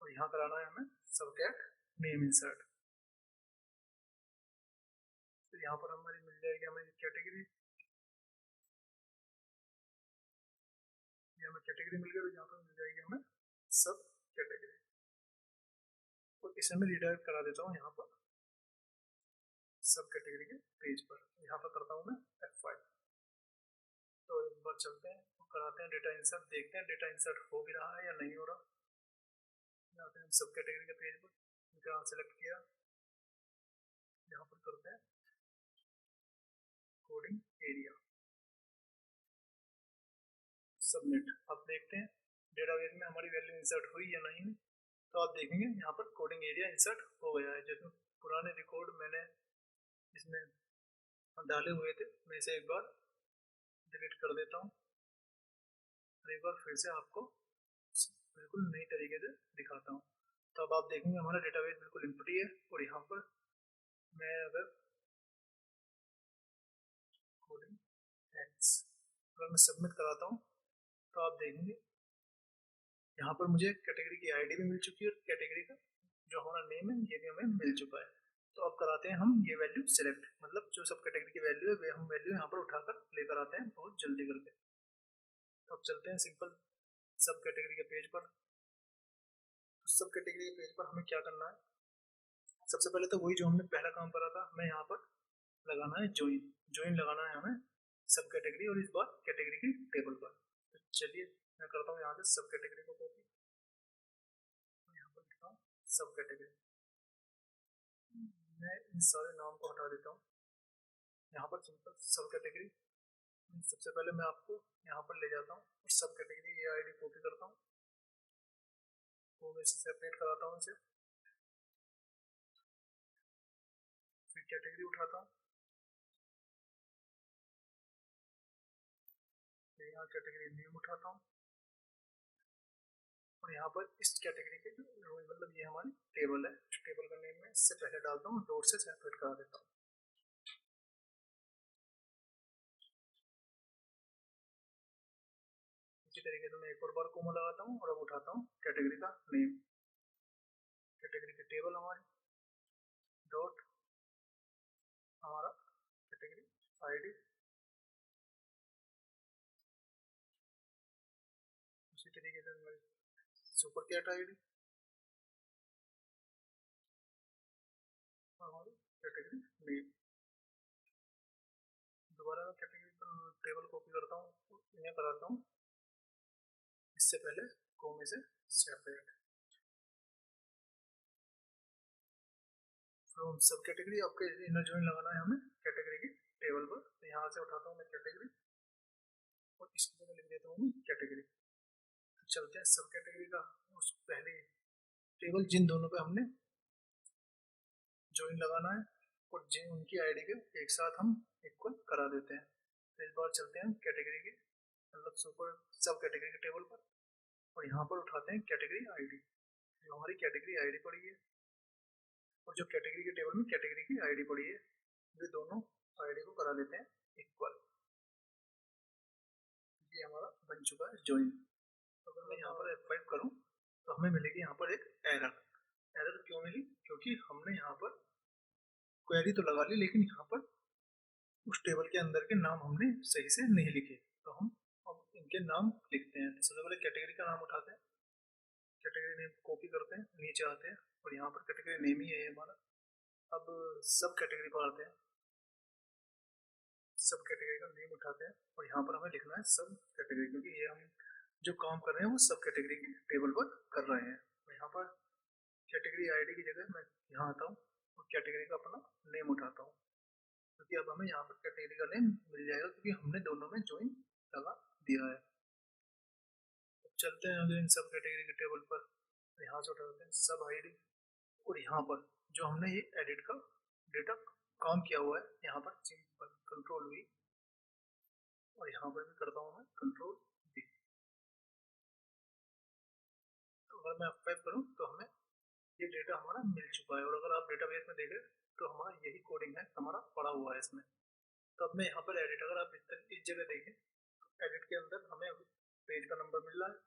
और यहाँ कराना है हमें सब कैट नेम इंसर्ट। तो यहाँ पर हमारी मिल जाएगी हमें कैटेगरी, ये हमें कैटेगरी मिल गई, और यहाँ पर मिल जाएगी हमें सब कैटेगरी, और इसे मैं रिडायरेक्ट करा देता हूँ यहाँ पर सब कैटेगरी के पेज पर। यहाँ पर करता हूँ मैं F5, तो एक बार चलते हैं तो कराते हैं डेटा इंसर्ट, देखते हैं डेटा इंसर्ट हो भी रहा है या नहीं हो रहा। जाते हैं सब कैटेगरी के पेज पर, यहाँ सेलेक्ट किया, यहाँ पर करते हैं कोडिंग एरिया, सबमिट। अब देखते हैं डेटाबेस में हमारी वैल्यू इंसर्ट हुई या नहीं, तो आप देखेंगे यहाँ पर कोडिंग एरिया इंसर्ट हो गया है, जिसमें पुराने रिकॉर्ड मैंने इसमें डाले हुए थे, मैं इसे एक बार डिलीट कर देता हूँ और एक बार फिर से आपको बिल्कुल नई तरीके से दिखाता हूँ। तो अब आप देखेंगे हमारा डेटाबेस बिल्कुल एम्प्टी है, और यहाँ पर मैं अगर कोडिंग एक्स अगर मैं सबमिट कराता हूँ, तो देखेंगे यहाँ पर मुझे कैटेगरी की आईडी भी मिल चुकी है और कैटेगरी का जो हमारा नेम है ये भी हमें मिल चुका है। तो अब कराते हैं हम ये वैल्यू सिलेक्ट, मतलब जो सब कैटेगरी की वैल्यू है वे हम वैल्यू यहाँ पर उठाकर लेकर आते हैं बहुत जल्दी करके। तो अब चलते हैं सिंपल सब कैटेगरी के पेज पर। तो सब कैटेगरी के पेज पर हमें क्या करना है, सबसे पहले तो वही जो हमने पहला काम करा था, हमें यहाँ पर लगाना है ज्वाइन। ज्वाइन लगाना है हमें सब कैटेगरी और इस बार कैटेगरी की टेबल पर। तो चलिए मैं करता हूँ यहाँ से सब कैटेगरी को कॉपी, यहाँ पर लिखता हूँ सब कैटेगरी। मैं इन सारे नाम को हटा देता हूँ, यहाँ पर सिंपल सब कैटेगरी। सबसे पहले मैं आपको यहाँ पर ले जाता हूँ और सब कैटेगरी ये आईडी कॉपी करता हूँ, तो मैं इसे सेपरेट कराता हूँ इसे। फिर कैटेगरी उठाता हूँ, यहाँ कैटेगरी नेम उठाता हूँ और यहाँ पर इस कैटेगरी के जो मतलब ये हमारी टेबल है, टेबल का नेम मैं इससे पहले डालता हूँ, डॉट से सेपरेट करा देता हूँ। इसी तरीके से मैं एक और बार कोमा लगाता हूँ और अब उठाता हूँ कैटेगरी का नेम, कैटेगरी की टेबल हमारी, डॉट हमारा कैटेगरी आईडी, उसी तरीके से हमारी सुपर कैट आईडी, हमारी कैटेगरी नेम। दोबारा मैं कैटेगरी पर टेबल कॉपी करता हूँ, इन्हें कराता हूँ इससे पहले कोमे से सेपरेट। फ्रॉम सब कैटेगरी आपके इनर ज्वाइन लगाना है हमें कैटेगरी की टेबल पर। तो यहाँ से उठाता हूँ मैं कैटेगरी और इसकी जगह लिख देता हूँ कैटेगरी। तो चलते हैं सब कैटेगरी का उस पहले टेबल जिन दोनों पे हमने ज्वाइन लगाना है और जिन उनकी आईडी के एक साथ हम इक्वल करा देते हैं। तो इस बार चलते हैं कैटेगरी के मतलब सुपर सब कैटेगरी के टेबल पर और यहाँ पर उठाते हैं कैटेगरी आईडी, जो हमारी कैटेगरी आईडी पड़ी है और जो कैटेगरी के टेबल में कैटेगरी की आईडी पड़ी है, वे दोनों आईडी को करा लेते हैं इक्वल। ये हमारा बन चुका है ज्वाइन। अगर मैं यहाँ पर F5 करूँ तो हमें मिलेगी यहाँ पर एक एरर। एरर क्यों मिली, क्योंकि हमने यहाँ पर क्वेरी तो लगा ली लेकिन यहाँ पर उस टेबल के अंदर के नाम हमने सही से नहीं लिखे। तो हम अब इनके नाम लिखते हैं। सबसे पहले कैटेगरी का नाम उठाते हैं, कैटेगरी नेम कॉपी करते हैं, नीचे आते हैं और यहाँ पर कैटेगरी नेम ही है हमारा। अब सब कैटेगरी पर आते हैं, सब कैटेगरी का नेम उठाते हैं और यहाँ पर हमें लिखना है सब कैटेगरी, क्योंकि ये हम जो काम कर रहे हैं वो सब कैटेगरी के टेबल पर कर रहे हैं। तो यहाँ पर कैटेगरी आईडी की जगह मैं यहाँ आता हूँ और कैटेगरी का अपना नेम उठाता हूँ, क्योंकि अब हमें यहाँ पर कैटेगरी का नेम मिल जाएगा क्योंकि हमने दोनों में ज्वाइन लगा दिया है। अब चलते हैं अगले इन सब कैटेगरी के टेबल पर, यहाँ से उठाते हैं सब आईडी और यहाँ पर जो हमने ये एडिट का डेटा काम किया हुआ है यहाँ पर सिंपल कंट्रोल वी और यहाँ पर भी करता हूँ मैं कंट्रोल वी। तो अगर मैं F5 करूँ तो हमें ये डेटा हमारा मिल चुका है और अगर आप डेटाबेस में देखें तो हमारा यही कोडिंग है हमारा पड़ा हुआ है इसमें। तो अब मैं यहाँ पर एडिट, अगर आप इस जगह देखें तो एडिट के अंदर हमें पेज का नंबर मिल रहा है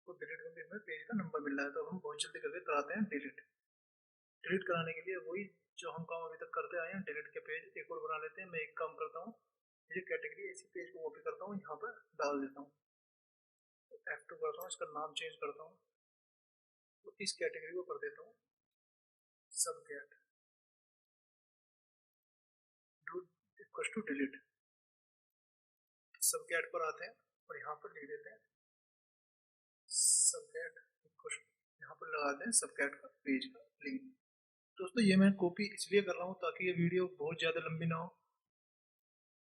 तो डिलीट में हमें पेज का नंबर मिल रहा है। तो हम बहुत जल्दी करके कराते हैं डिलीट। डिलीट कराने के लिए वही जो हम काम अभी तक करते आए हैं, डिलीट के पेज एक और बना लेते हैं। मैं एक काम करता हूँ, ये कैटेगरी इसी पेज को कॉपी करता हूँ, यहाँ पर डाल देता हूँ, F2 करता हूँ, इसका नाम चेंज करता हूँ तो इस कैटेगरी को कर देता हूँ सब कैट इक्वल टू डिलीट। सब कैट पर आते हैं और यहाँ पर लिख देते हैं सब कैट इक्वल, यहाँ पर लगाते हैं सब कैट का पेज का लिंक। दोस्तों ये मैं कॉपी इसलिए कर रहा हूँ ताकि ये वीडियो बहुत ज़्यादा लंबी ना हो,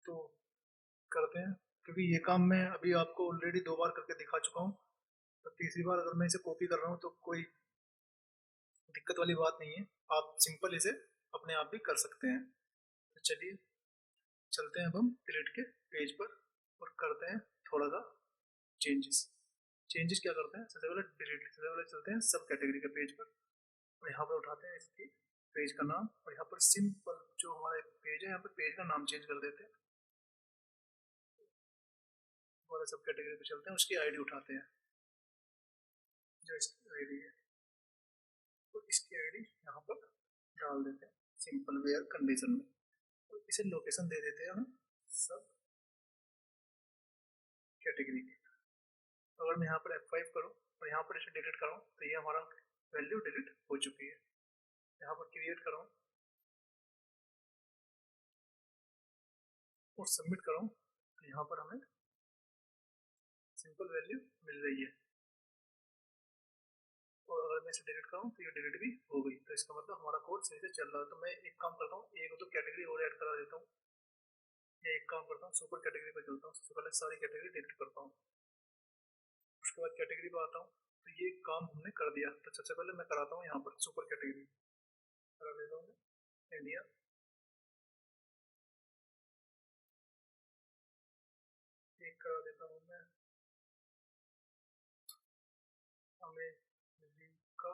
तो करते हैं क्योंकि ये काम मैं अभी आपको ऑलरेडी 2 बार करके दिखा चुका हूँ। तो तीसरी बार अगर मैं इसे कॉपी कर रहा हूँ तो कोई दिक्कत वाली बात नहीं है, आप सिंपल इसे अपने आप भी कर सकते हैं। तो चलिए चलते हैं अब हम डिलीट के पेज पर और करते हैं थोड़ा सा चेंजेस। चेंजेस क्या करते हैं, सबसे पहले डिलीट, सबसे पहले चलते हैं सब कैटेगरी के पेज पर और यहाँ पर उठाते हैं इसकी पेज का नाम और यहाँ पर सिंपल जो हमारा पेज है यहाँ पर पेज का नाम चेंज कर देते हैं। वाला सब कैटेगरी पे चलते हैं, उसकी आईडी उठाते हैं जो इस आईडी है, तो इसकी आईडी यहाँ पर डाल देते हैं सिंपल वेयर कंडीशन में, तो इसे लोकेशन दे देते हैं हम सब कैटेगरी की। अगर मैं यहाँ पर F5 करूँ और यहाँ पर इसे डिलीट कराऊँ तो ये हमारा वैल्यू डिलीट हो चुकी है। यहाँ पर क्रिएट कराऊँ और सबमिट कराऊँ तो यहाँ पर हमें सिंपल वैल्यू मिल रही है, और अगर मैं इसे डिलीट कराऊँ तो ये डिलीट भी हो गई, तो इसका मतलब हमारा कोड सही से चल रहा है। तो मैं एक काम करता हूँ, एक तो कैटेगरी और ऐड करा देता हूँ, या एक काम करता हूँ सुपर कैटेगरी पर चलता हूँ, सबसे पहले सारी कैटेगरी डिलीट करता हूँ, उसके बाद कैटेगरी पर आता हूँ। तो ये काम हमने कर दिया, तो सबसे पहले मैं कराता हूँ यहाँ पर सुपर कैटेगरी करा देता हूँ, इंडिया, एक करा देता हूँ मैं अमेरिका।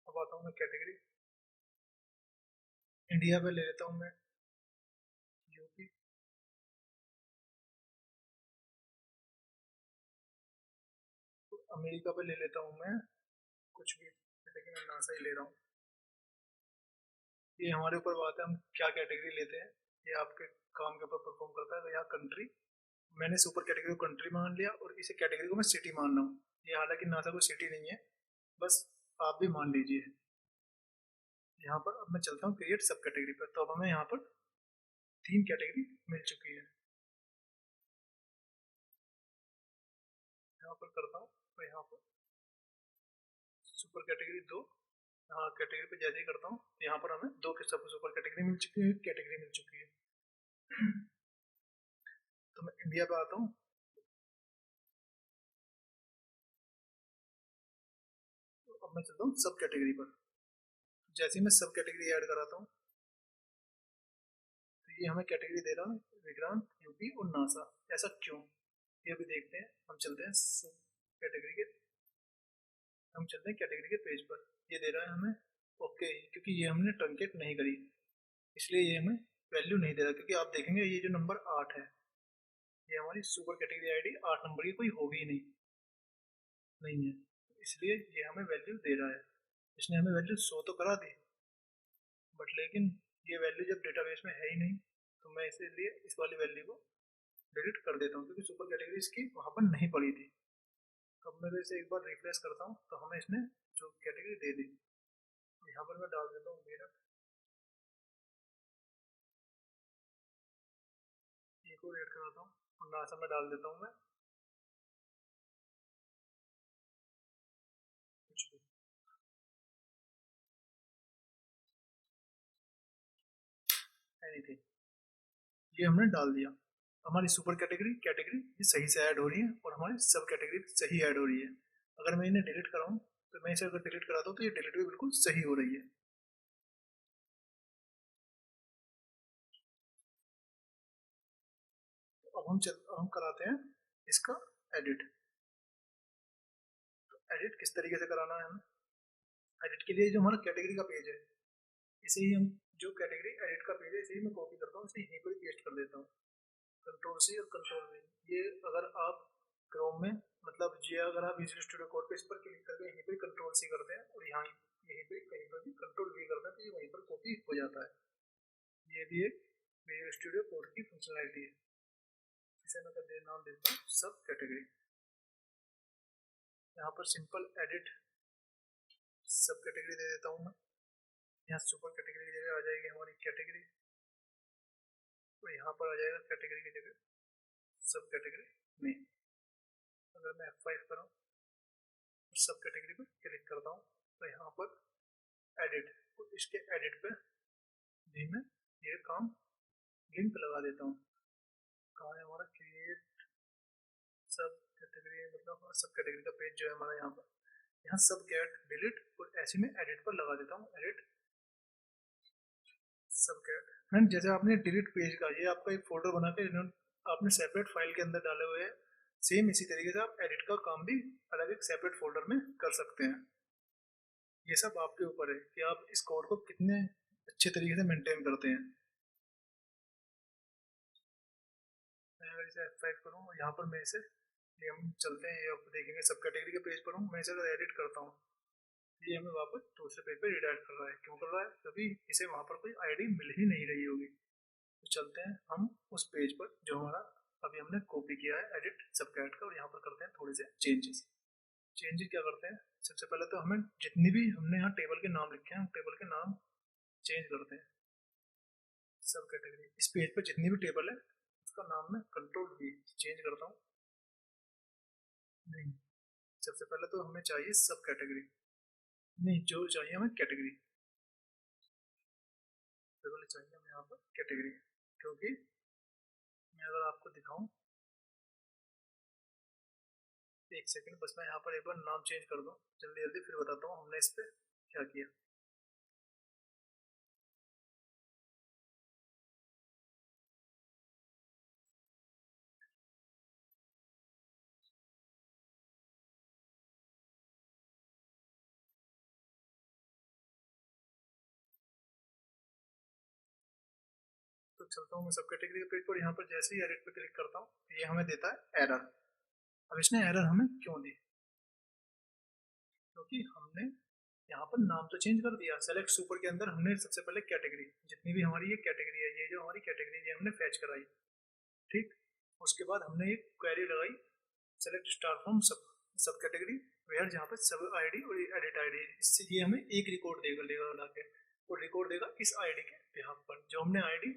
अब आता हूँ मैं कैटेगरी, इंडिया पे ले लेता हूँ मैं यूपी, तो अमेरिका पे ले लेता हूँ मैं कुछ भी, जैसे कि मैं नासा ही ले रहा हूँ। ये हमारे ऊपर बात है हम क्या कैटेगरी लेते हैं, ये आपके काम के ऊपर परफॉर्म करता है। तो यहाँ कंट्री, मैंने सुपर कैटेगरी को कंट्री मान लिया और इसे कैटेगरी को मैं सिटी मान रहा हूँ। ये हालांकि नासा कोई सिटी नहीं है, बस आप भी मान लीजिए। यहाँ पर अब मैं चलता हूँ क्रिएट सब कैटेगरी पर, तो अब हमें यहाँ पर 3 कैटेगरी मिल चुकी है। यहाँ पर करता हूँ तो यहाँ पर सुपर कैटेगरी 2, हाँ कैटेगरी पे जैसे ही करता हूँ तो यहाँ पर हमें 2 के सब सुपर कैटेगरी मिल चुकी है, कैटेगरी मिल चुकी है। तो मैं इंडिया पे आता हूँ, तो अब मैं चलता हूँ सब कैटेगरी पर। जैसे ही मैं सब कैटेगरी ऐड कराता हूँ तो ये हमें कैटेगरी दे रहा है विक्रांत, यूपी और नासा। ऐसा क्यों, ये भी देखते हैं। हम चलते हैं सब कैटेगरी के, हम चलते हैं कैटेगरी के पेज पर। ये दे रहा है हमें ओके, क्योंकि ये हमने ट्रंकेट नहीं करी, इसलिए ये हमें वैल्यू नहीं दे रहा। क्योंकि आप देखेंगे ये जो नंबर 8 है, ये हमारी सुपर कैटेगरी आईडी 8 नंबर की कोई होगी ही नहीं, नहीं है, इसलिए ये हमें वैल्यू दे रहा है। इसने हमें वैल्यू 100 तो करा दी, बट लेकिन ये वैल्यू जब डेटाबेस में है ही नहीं, तो मैं इसीलिए इस वाली वैल्यू को डिलीट कर देता हूँ, क्योंकि सुपर कैटेगरी इसकी वहाँ पर नहीं पड़ी थी। तो अब मैं इसे एक बार रिफ्रेश करता हूँ तो हमें इसने जो कैटेगरी दे दी, यहाँ पर मैं डाल देता हूँ मेरठ, एक और ऐड कराता हूँ और नासा में डाल देता हूँ मैं कुछ भी, एनीथिंग, ये हमने डाल दिया। हमारी सुपर कैटेगरी कैटेगरी ये सही से ऐड हो रही है और हमारी सब कैटेगरी सही ऐड हो रही है। अगर मैं इन्हें डिलीट कराऊँ, तो मैं इसे अगर डिलीट कराता हूँ तो ये डिलीट भी बिल्कुल सही हो रही है। तो अब हम कराते हैं इसका एडिट। तो एडिट किस तरीके से कराना है हमें, एडिट के लिए जो हमारा कैटेगरी का पेज है, इसे ही हम, जो कैटेगरी एडिट का पेज है इसे ही मैं कॉपी करता हूँ, इसे यहीं पर पेस्ट कर देता हूँ, कंट्रोल सी और कंट्रोल वी। ये अगर आप क्रोम में, मतलब ये अगर आप विजुअल स्टूडियो कोड पे इस पर क्लिक करके यहीं पर कंट्रोल सी करते हैं और यहाँ यहीं पे कहीं पर भी कंट्रोल वी करते हैं, तो ये वहीं पर कॉपी हो जाता है। ये भी एक विजुअल स्टूडियो कोड की फंक्शनलिटी है। इसे मैं कर नाम देता हूँ सब कैटेगरी। यहाँ पर सिंपल एडिट सब कैटेगरी दे देता हूँ मैं। यहाँ सुपर कैटेगरी की जगह आ जाएगी हमारी कैटेगरी, और यहाँ पर आ जाएगा कैटेगरी की जगह सब कैटेगरी नेम। अगर मैं F5 करूँ और सब कैटेगरी पर क्लिक करता हूँ तो यहाँ पर एडिट, और इसके एडिट पे भी मैं ये काम लिंक लगा देता हूँ। कहाँ है हमारा क्रिएट सब कैटेगरी, मतलब सब कैटेगरी का पेज जो है हमारा यहाँ पर, यहाँ सब कैट डिलीट और ऐसे में एडिट पर लगा देता हूँ एडिट सब कैट। फ्रेंड जैसे आपने डिलीट पेज का ये आपका एक फोल्डर बना के आपने सेपरेट फाइल के अंदर डाले हुए हैं, सेम इसी तरीके से आप एडिट का काम भी अलग एक सेपरेट फोल्डर में कर सकते हैं। ये सब आपके ऊपर है कि आप इस कोड को कितने अच्छे तरीके से मेंटेन करते हैं। इसे F5 करूँ और यहाँ पर मैं इसे, ये हम चलते हैं, ये अब देखेंगे सब कैटेगरी के पेज पर हूँ, मैं इसे अगर एडिट करता हूँ ये हमें वापस दूसरे पेज पे रिडायरेक्ट कर रहा है। क्यों कर रहा है? क्योंकि इसे वहाँ पर कोई आईडी मिल ही नहीं रही होगी। तो चलते हैं हम उस पेज पर जो हमारा अभी हमने कॉपी किया है एडिट सब कैट का, और यहाँ पर करते हैं थोड़े से चेंजेस। चेंजेस क्या करते हैं? सबसे पहले तो हमें जितनी भी हमने यहाँ टेबल के नाम लिखे हैं, टेबल के नाम चेंज करते हैं। सब कैटेगरी, इस पेज पर जितनी भी टेबल है उसका नाम मैं Ctrl+V चेंज करता हूँ। नहीं, सबसे पहले तो हमें चाहिए सब कैटेगरी, नहीं जो चाहिए हमें कैटेगरी, टेबल चाहिए हमें यहाँ पर कैटेगरी। क्योंकि मैं अगर आपको दिखाऊं, एक सेकंड बस, मैं यहाँ पर एक बार नाम चेंज कर दूं जल्दी जल्दी, फिर बताता हूँ हमने इस पे क्या किया। तो चलता हूँ मैं सब कैटेगरी के पेज पर, यहाँ पर जैसे ही एडिट पे क्लिक करता हूँ ये हमें देता है एरर। अब इसने एरर हमें क्यों दी? क्योंकि हमने यहाँ पर नाम तो चेंज कर दिया, सेलेक्ट सुपर के अंदर हमने सबसे पहले कैटेगरी, जितनी भी हमारी ये कैटेगरी है, ये जो हमारी कैटेगरी ये हमने फैच कराई, ठीक। उसके बाद हमने एक क्वेरी लगाई, सेलेक्ट स्टार फ्रॉम सब सब कैटेगरी वेयर, जहाँ पर सब आईडी और एडिट आईडी, इससे ये हमें एक रिकॉर्ड देगा, लेगा ला के, और रिकॉर्ड देगा इस आईडी के बिहाफ पर जो हमने आईडी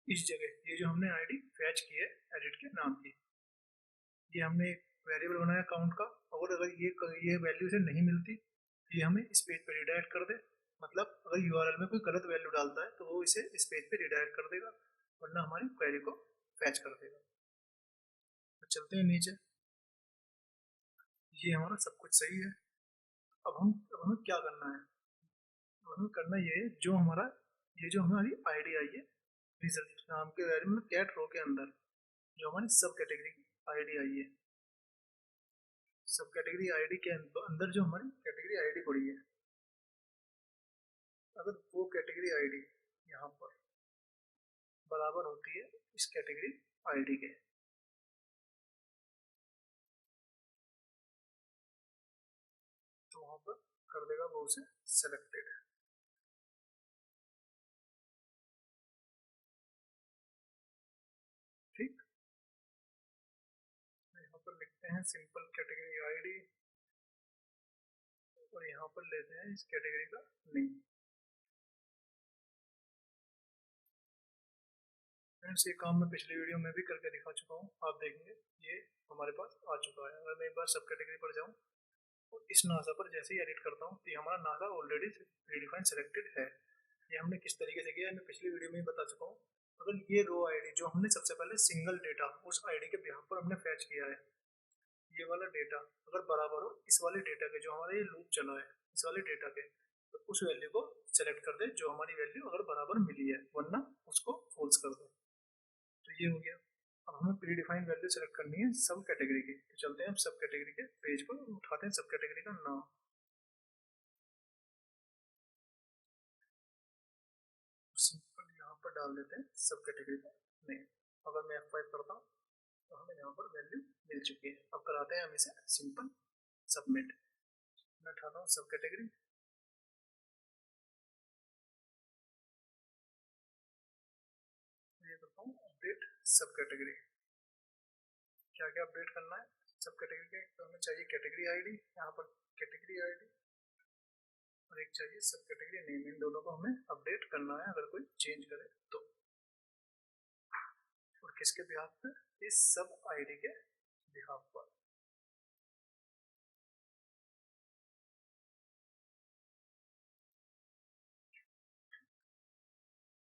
इस जगह, ये जो हमने आईडी फैच की है एडिट के नाम की, ये हमने एक वेरिएबल बनाया काउंट का, और अगर ये वैल्यू से नहीं मिलती तो ये हमें इस पेज पे रिडायरेक्ट कर दे। मतलब अगर यूआरएल में कोई गलत वैल्यू डालता है तो वो इसे इस पेज पे रिडायरेक्ट कर देगा, वरना हमारी क्वेरी को फैच कर देगा। तो चलते हैं नीचे, ये हमारा सब कुछ सही है। अब हमें क्या करना है? अब हमें करना ये है, जो हमारा ये जो हमारी आईडी आई है रिजल्ट नाम के वैल्यू में कैट रो के अंदर, जो हमारी सब कैटेगरी की आईडी आई है, सब कैटेगरी आईडी के अंदर जो हमारी कैटेगरी आईडी पड़ी है, अगर वो कैटेगरी आईडी यहाँ पर बराबर होती है इस कैटेगरी आईडी के, तो वहां पर कर देगा वो उसे सेलेक्टेड, ठीक। यहाँ पर लिखते हैं सिंपल कैटेगरी आईडी, और यहाँ पर लेते हैं इस कैटेगरी का नेम। फ्रेंड्स ये काम मैं पिछली वीडियो में भी करके दिखा चुका हूँ, आप देखेंगे ये हमारे पास आ चुका है। अगर मैं एक बार सब कैटेगरी पर जाऊँ और इस नासा पर जैसे ही एडिट करता हूँ तो ये हमारा नासा ऑलरेडी प्रीडिफाइन सेलेक्टेड है। ये हमने किस तरीके से किया है मैं पिछली वीडियो में ही बता चुका हूँ। अगर ये रो आईडी जो हमने सबसे पहले सिंगल डेटा उस आईडी के बिहाफ पर हमने फैच किया है, ये वाला डेटा अगर बराबर हो इस वाले डेटा के, जो हमारा ये लूप चला है इस वाले डेटा के, तो उस वैल्यू को सेलेक्ट कर दे जो हमारी वैल्यू अगर बराबर मिली है, वरना उसको फॉल्स कर दे। तो ये हो गया। अब हमें प्री डिफाइंड वैल्यू सेलेक्ट करनी है सब कैटेगरी की, तो चलते हैं अब सब कैटेगरी के पेज पर, उठाते हैं सब कैटेगरी का नाम। सिंपल यहाँ पर डाल देते हैं सब कैटेगरी का नेम। अगर मैं F5 करता हूँ तो हमें यहाँ पर वैल्यू मिल चुकी है। अब कराते हैं हम इसे सिंपल सबमिट। मैं उठाता हूँ सब कैटेगरी, ये करता हूँ अपडेट सब कैटेगरी। क्या क्या अपडेट करना है सब कैटेगरी के? तो हमें चाहिए कैटेगरी आईडी, यहाँ पर कैटेगरी आईडी, और एक चाहिए सब कैटेगरी नेम। इन दोनों को हमें अपडेट करना है अगर कोई चेंज करे तो। और किसके बिहाफ पे? इस सब आईडी के बिहाफ पर।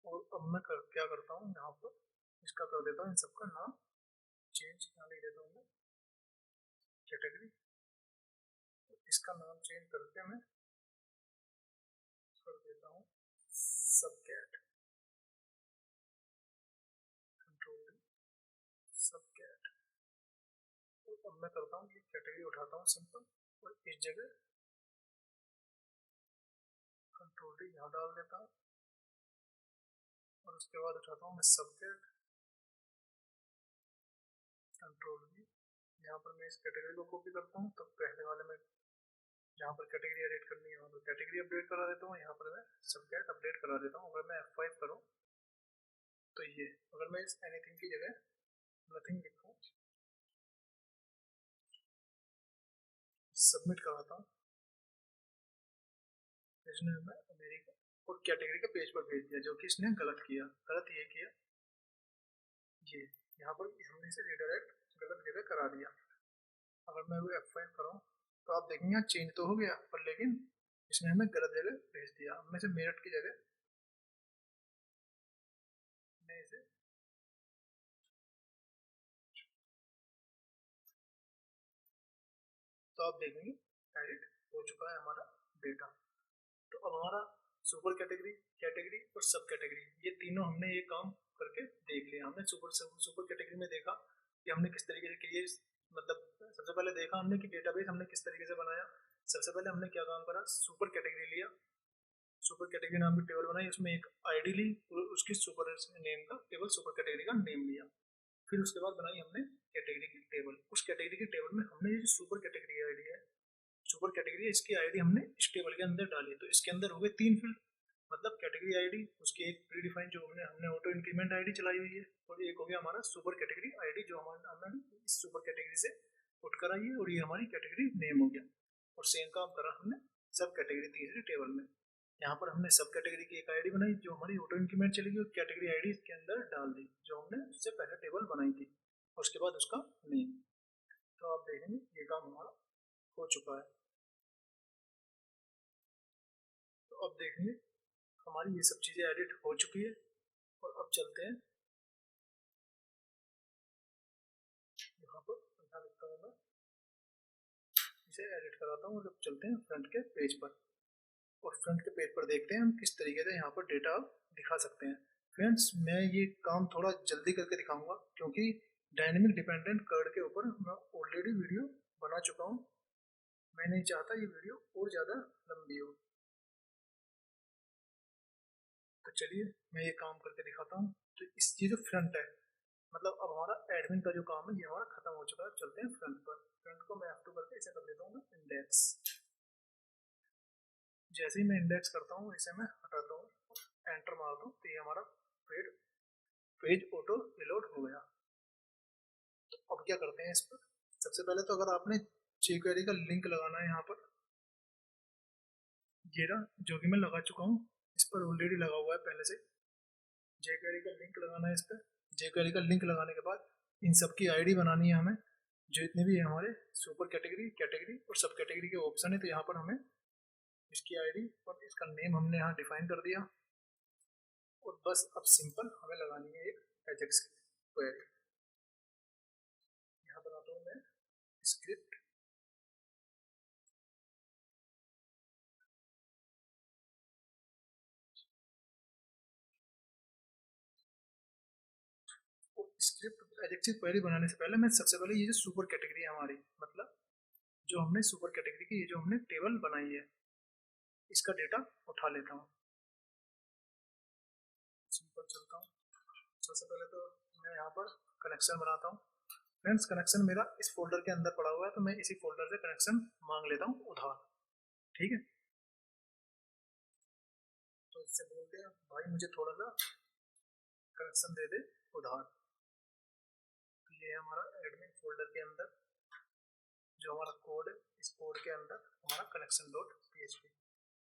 और अब मैं क्या करता हूँ यहाँ पर इसका कर देता हूँ इन सबका नाम चेंज, यहाँ लिख देता हूँ कैटेगरी, इसका नाम चेंज करके मैं कर देता हूँ सब कैट, कंट्रोल सब कैट। अब मैं करता हूँ कि कैटेगरी उठाता हूँ सिंपल, और इस जगह कंट्रोल यहाँ डाल देता हूँ, और उसके बाद उठाता हूँ मैं सबकेट, कंट्रोल V। यहाँ पर मैं इस कैटेगरी को कॉपी करता हूँ, तो पहले वाले में जहाँ पर कैटेगरी एडिट करनी है वहाँ पर कैटेगरी अपडेट करा देता हूँ, यहाँ पर मैं सबकेट अपडेट करा देता हूँ। अगर मैं F5 करूँ तो ये, अगर मैं इस एनीथिंग की जगह नथिंग लिखूँ, सबमिट कराता हूँ, इसने हमें अमेरिका और कैटेगरी के पेज पर भेज दिया, जो कि इसने गलत किया। गलत ये किया, ये यहाँ पर हमने इसे रिडायरेक्ट गलत जगह करा दिया। अगर मैं वो F5 करूँ तो आप देखेंगे यहाँ चेंज तो हो गया, पर लेकिन इसने हमें गलत जगह भेज दिया। अब मैं इसे मेरठ की जगह मैं इसे तो आप देखेंगे एडिट हो चुका है हमारा डेटा। तो अब हमारा सुपर कैटेगरी, कैटेगरी और सब कैटेगरी, ये तीनों हमने ये काम करके देख लिया। हमने सुपर सुपर कैटेगरी में देखा कि हमने किस तरीके से क्रिएट, मतलब सबसे पहले देखा हमने कि डेटाबेस हमने किस तरीके से बनाया। सबसे पहले हमने क्या काम करा, सुपर कैटेगरी लिया, सुपर कैटेगरी नाम की टेबल बनाई, उसमें एक आईडी ली और उसकी सुपर नेम का टेबल, सुपर कैटेगरी का नेम लिया। फिर उसके बाद बनाई हमने कैटेगरी की टेबल। उस कैटेगरी की टेबल में हमने ये जो सुपर कैटेगरी आईडी है, सुपर कैटेगरी है, इसकी आईडी हमने इस टेबल के अंदर डाली। तो इसके अंदर हो गए 3 फील्ड, मतलब कैटेगरी आईडी, उसकी एक प्री डिफाइन जो हमने हमने ऑटो इंक्रीमेंट आईडी चलाई हुई है, और एक हो गया हमारा सुपर कैटेगरी आईडी जो हमारा हमने इस सुपर कैटेगरी से पुट कराई है, और ये हमारी कैटेगरी नेम हो गया। और सेम काम करा हमने सब कैटेगरी तीसरी टेबल में। यहाँ पर हमने सब कैटेगरी की एक आईडी बनाई जो हमारी ऑटो इंक्रीमेंट चलेगी, और कैटेगरी आईडी इसके अंदर डाल दी जो हमने उससे पहले टेबल बनाई थी, और उसके बाद उसका नेम। तो आप देखेंगे ये काम हमारा हो चुका है। तो अब देखेंगे हमारी ये सब चीज़ें एडिट हो चुकी है, और अब चलते हैं यहाँ पर, यहाँ लिखता हूँ मैं, इसे एडिट कराता हूँ, और अब चलते हैं फ्रंट के पेज पर। और फ्रंट के पेज पर देखते हैं हम किस तरीके से यहाँ पर डेटा दिखा सकते हैं। फ्रेंड्स, मैं ये काम थोड़ा जल्दी करके दिखाऊंगा, क्योंकि डायनेमिक डिपेंडेंट कर्व के ऊपर मैं ऑलरेडी वीडियो बना चुका हूँ। मैं नहीं चाहता ये वीडियो और ज़्यादा लंबी हो। तो चलिए मैं ये काम करके दिखाता हूँ। तो इस ये जो फ्रंट है, मतलब अब हमारा एडमिन का जो काम है ये हमारा खत्म हो चुका है। चलते हैं फ्रंट पर। फ्रंट को मैं F2 करके इसे कर देता हूँ इंडेक्स। जैसे ही मैं इंडेक्स करता हूँ इसे मैं हटाता हूँ, एंटर मारता हूँ, तो ये हमारा पेज पेज ऑटो रिलोड हो गया। तो अब क्या करते हैं इस पर, सबसे पहले तो अगर आपने jQuery का लिंक लगाना है यहाँ पर, ये रहा जो कि मैं लगा चुका हूँ, इस पर ऑलरेडी लगा हुआ है पहले से। jQuery का लिंक लगाना है इस पर। jQuery का लिंक लगाने के बाद इन सब की आईडी बनानी है हमें, जो इतने भी हमारे सुपर कैटेगरी, कैटेगरी और सब कैटेगरी के ऑप्शन है। तो यहाँ पर हमें इसकी आईडी और इसका नेम हमने यहाँ डिफाइन कर दिया, और बस अब सिंपल हमें लगानी है एक एजेक्स क्वेरी। यहाँ बनाता हूँ मैं स्क्रिप्ट, स्क्रिप्ट एजेक्टिव क्वेरी बनाने से पहले मैं सबसे पहले ये जो सुपर कैटेगरी है हमारी, मतलब जो हमने सुपर कैटेगरी की ये जो हमने टेबल बनाई है, इसका डेटा उठा लेता हूँ। सिंपल चलता हूँ। सबसे पहले तो मैं यहाँ पर कनेक्शन बनाता हूँ। फ्रेंड्स, कनेक्शन मेरा इस फोल्डर के अंदर पड़ा हुआ है, तो मैं इसी फोल्डर से कनेक्शन मांग लेता हूँ उधार। ठीक है, तो इससे बोलते हैं भाई मुझे थोड़ा सा कनेक्शन दे दे उधार। तो ये हमारा एडमिन फोल्डर के अंदर जो हमारा कोड है, इस कोड के अंदर हमारा कनेक्शन डॉट PHP।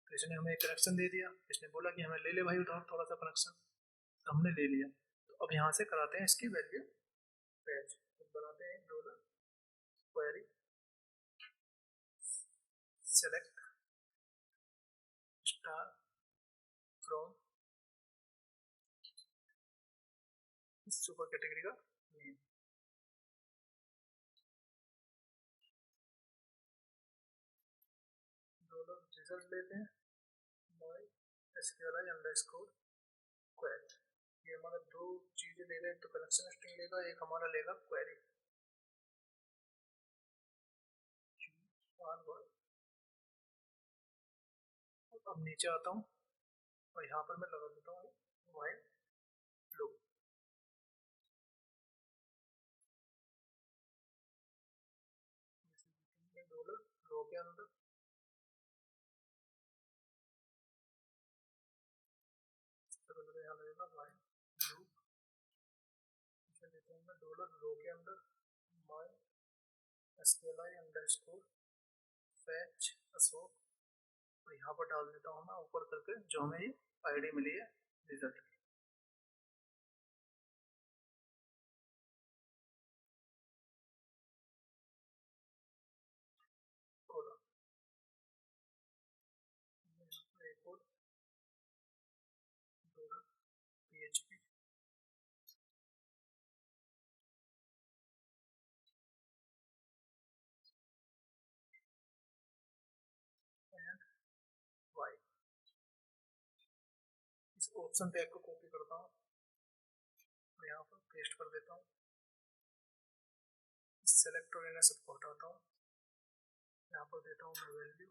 तो इसने हमें एक कनेक्शन दे दिया, इसने बोला कि हमें ले ले भाई उधार थोड़ा सा कनेक्शन, तो हमने ले लिया। तो अब यहाँ से कराते हैं इसकी वैल्यू पैच। तो बनाते हैं dollar query select star from इस सुपर कैटेगरी का नेम। डॉलर रिजल्ट लेते हैं, माई SQLi अंडरस्कोर क्वेरी। ये हमारा दो चीजें लेगा, एक तो कनेक्शन स्ट्रिंग लेगा, एक हमारा लेगा क्वेरी। अब नीचे आता हूँ और यहाँ पर मैं लगा देता हूँ वाइल के अंदर यहाँ लगेगा वाई लूप, इसे देते हैं डॉलर रो के अंदर माई SQLi अंडरस्कोर फैच अशोक, और यहाँ पर डाल देता हूँ मैं ऊपर करके जो हमें ये आईडी मिली है रिजल्ट की। PHP एंड वाई, इस ऑप्शन टैग को कॉपी करता हूँ और यहाँ पर पेस्ट कर देता हूँ। इस सेलेक्ट और इन्हें सबको हटाता हूँ, यहाँ पर देता हूँ मैं वैल्यू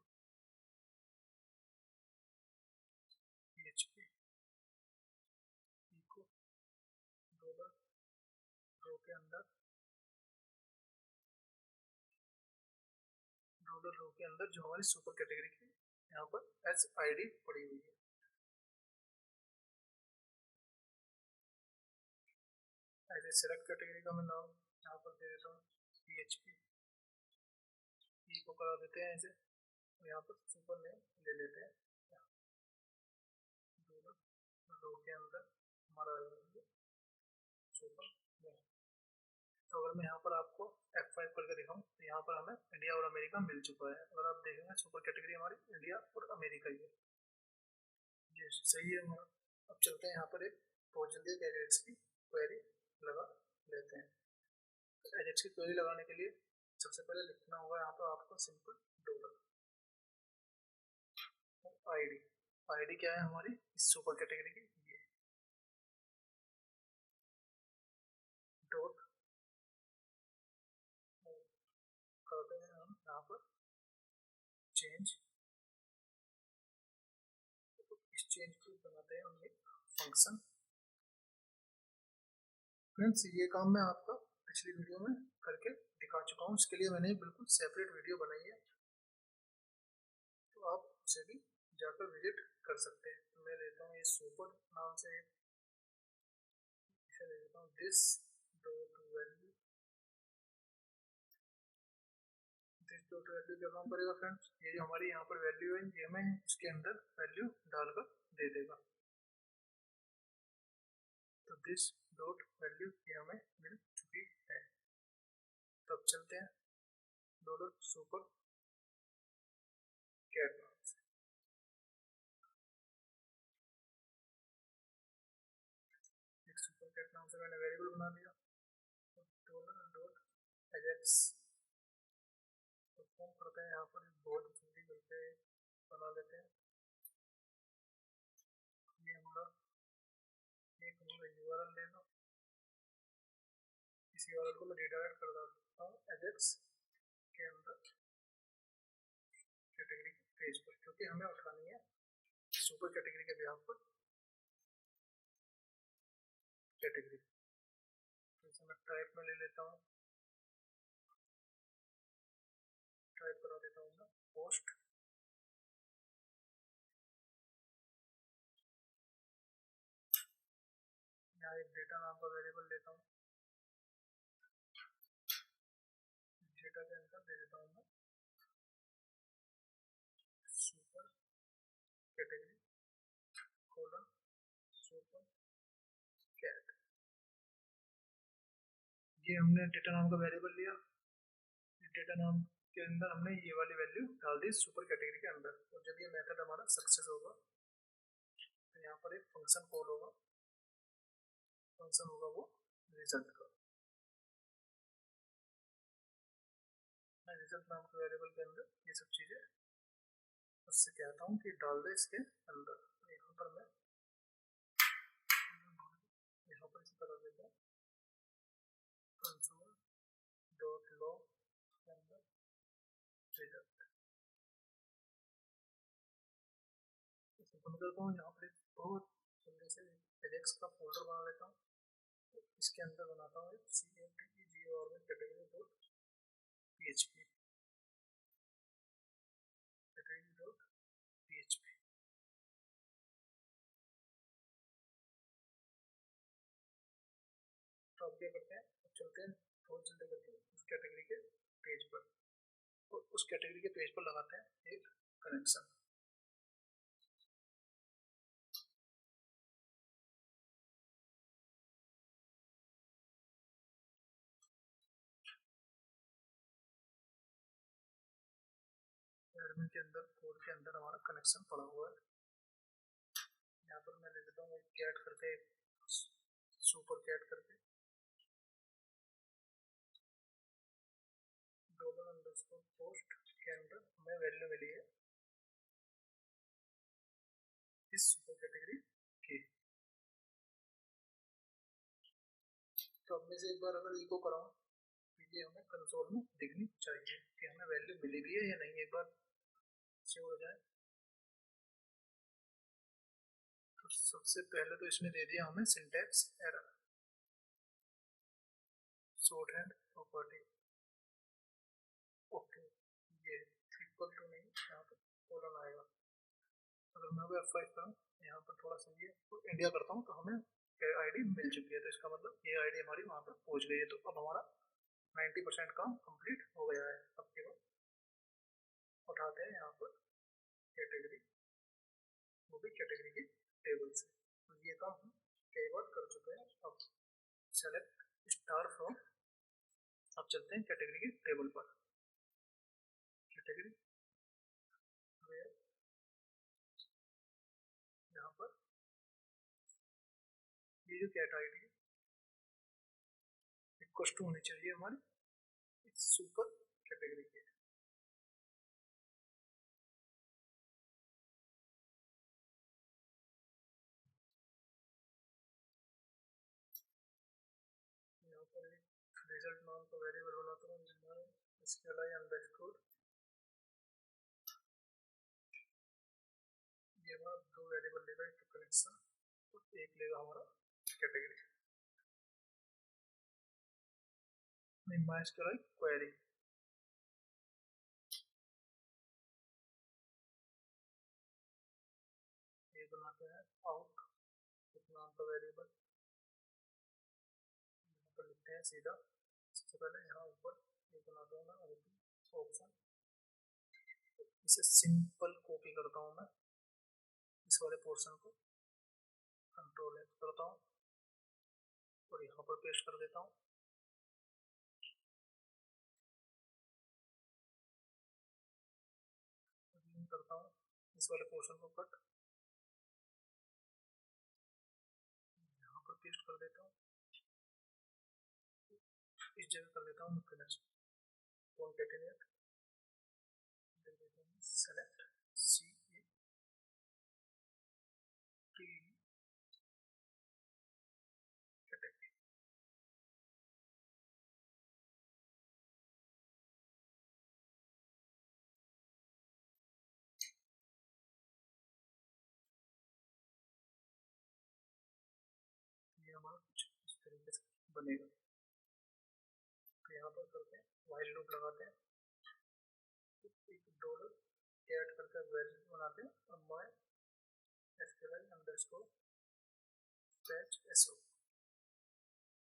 PHP इको डॉलर रो के अंदर डॉलर रो के अंदर जो हमारी सुपर कैटेगरी की यहाँ पर SID पड़ी हुई है। ऐसे सेलेक्ट कैटेगरी का मैं नाम यहाँ पर दे देता हूँ PHP ई को करा देते हैं ऐसे, यहाँ पर सुपर नेम ले लेते हैं रो के अंदर हमारा सुपर नेम। तो अगर मैं यहाँ पर आपको F5 करके दिखाऊं तो यहाँ पर हमें इंडिया और अमेरिका मिल चुका है। अगर आप देखेंगे सुपर कैटेगरी हमारी इंडिया और अमेरिका ही है, ये सही है हमारा। अब चलते हैं यहाँ पर एक बहुत जल्दी एजेक्स की क्वेरी लगा लेते हैं। एजेक्स की क्वेरी लगाने के लिए सबसे पहले लिखना होगा यहाँ पर आपको सिंपल डॉलर आईडी। आईडी क्या है हमारी इस सुपर कैटेगरी की, ये डॉट करते हैं हम यहाँ पर चेंज, इस चेंज को बनाते हैं हम एक फंक्शन। फ्रेंड्स ये काम मैं आपका पिछली वीडियो में करके दिखा चुका हूँ, इसके लिए मैंने बिल्कुल सेपरेट वीडियो बनाई है, तो आप उसे भी जाकर विजिट कर सकते हैं। तो मैं लेता हूँ ये सुपर नाम से, इसे ले लेता हूँ this dot value. This dot value क्या काम करेगा फ्रेंड्स, ये जो हमारी यहाँ पर वैल्यू है ये हमें इसके अंदर वैल्यू डालकर दे देगा। तो दिस डॉट वैल्यू ये हमें मिल चुकी है। तब चलते हैं डॉलर सुपर कैट नाम से, एक सुपर कैट नाम से मैंने वेरिएबल बना लिया। डॉलर डॉट एजेक्स परफॉर्म करते हैं, यहाँ पर बहुत जल्दी करके बना लेते हैं। ये हमारा एक URL ले लो, इस URL को मैं रिडायरेक्ट कर देता हूँ एजेक्स के अंदर कैटेगरी पेज पर, क्योंकि हमें उठानी है सुपर कैटेगरी के बिहाफ पर कैटेगरी। तो इसे मैं टाइप में ले लेता हूँ, टाइप करा देता हूँ मैं पोस्ट, यहाँ एक डेटा नाम का वेरिएबल लेता हूँ, डेटा के अंदर दे देता हूँ मैं super category colon super cat. ये हमने डेटा नाम का वेरिएबल लिया, डेटा नाम के अंदर हमने ये वाली वैल्यू डाल दी सुपर कैटेगरी के अंदर। और जब ये मेथड हमारा सक्सेस होगा तो यहाँ पर एक फंक्शन कॉल होगा, फंक्शन होगा वो रिजल्ट का। मैं रिजल्ट नाम के वेरिएबल के अंदर ये सब चीजें उससे कहता हूँ कि डाल दे इसके अंदर। तो यहाँ पर मैं यहाँ पर इसी तरह देता हूँ कंसोल डॉट लॉग के अंदर रिजल्ट, इसे बंद करता हूँ। यहाँ पर बहुत जल्दी से एजेक्स का फोल्डर बना लेता हूँ, तो इसके अंदर बनाता हूँ CATEGOR कैटेगरी डॉट PHP। अब क्या करते हैं, चलते हैं बहुत जल्दी करके उस कैटेगरी के पेज पर, और उस कैटेगरी के पेज पर लगाते हैं एक कनेक्शन। एडमिन के अंदर कोड के अंदर हमारा कनेक्शन पड़ा हुआ है। यहाँ पर मैं ले लेता हूँ एक कैट करके, सुपर कैट करके डॉलर अंडरस्कोर पोस्ट के अंदर हमें वैल्यू मिली है इस सुपर कैटेगरी की। तो अब में से एक बार अगर इको कराऊं तो ये हमें कंसोल में दिखनी चाहिए कि हमें वैल्यू मिली भी है या नहीं, एक बार सेव हो जाए। तो सबसे पहले तो इसने दे दिया हमें syntax error, short hand property, okay, ये इक्वल टू नहीं, यहाँ पर कॉलन आएगा। अगर मैं F5 करूँ, यहाँ पर थोड़ा सा ये तो इंडिया करता हूँ, तो हमें आईडी मिल चुकी है, तो इसका मतलब ये आईडी हमारी वहाँ पर पहुँच गई है। तो अब हमारा 90% काम कंप्लीट हो गया है। अब केवल उठाते हैं यहाँ पर कैटेगरी, वो भी कैटेगरी के टेबल से। तो ये काम हम कई बार कर चुके हैं। अब सेलेक्ट स्टार फ्रॉम, अब चलते हैं कैटेगरी के टेबल पर। कैटेगरी यहाँ पर ये जो कैट आईडी है इक्वल टू होनी चाहिए हमारी सुपर कैटेगरी के। यहाँ पर एक रिजल्ट नाम का वेरिएबल बनाता हूँ, SQLi अंडरस्कोर, ये हमारा दो वेरिएबल लेगा, एक तो कनेक्शन और एक लेगा हमारा कैटेगरी। MySQLi क्वेरी, ये बनाते हैं आउट नाम का वेरिएबल, यहाँ पर लिखते हैं सीधा। सबसे पहले यहाँ ऊपर ये बनाता हूँ मैं ऑप्शन, इसे सिंपल कॉपी करता हूँ मैं इस वाले पोर्शन को, कंट्रोल F करता हूँ और यहाँ पर पेस्ट कर देता हूँ। करता हूँ इस वाले पोर्शन को कट, यहाँ पर पेस्ट कर देता हूँ, इस जगह कर देता हूँ finish, concatenate, select CE category, ये हमारा कुछ इस तरीके से बनेगा। तो यहाँ पर करते हैं व्हाइल लूप लगाते हैं, एक डॉलर कैट करके वैल्यू बनाते हैं, और my SQLi underscore fetch SO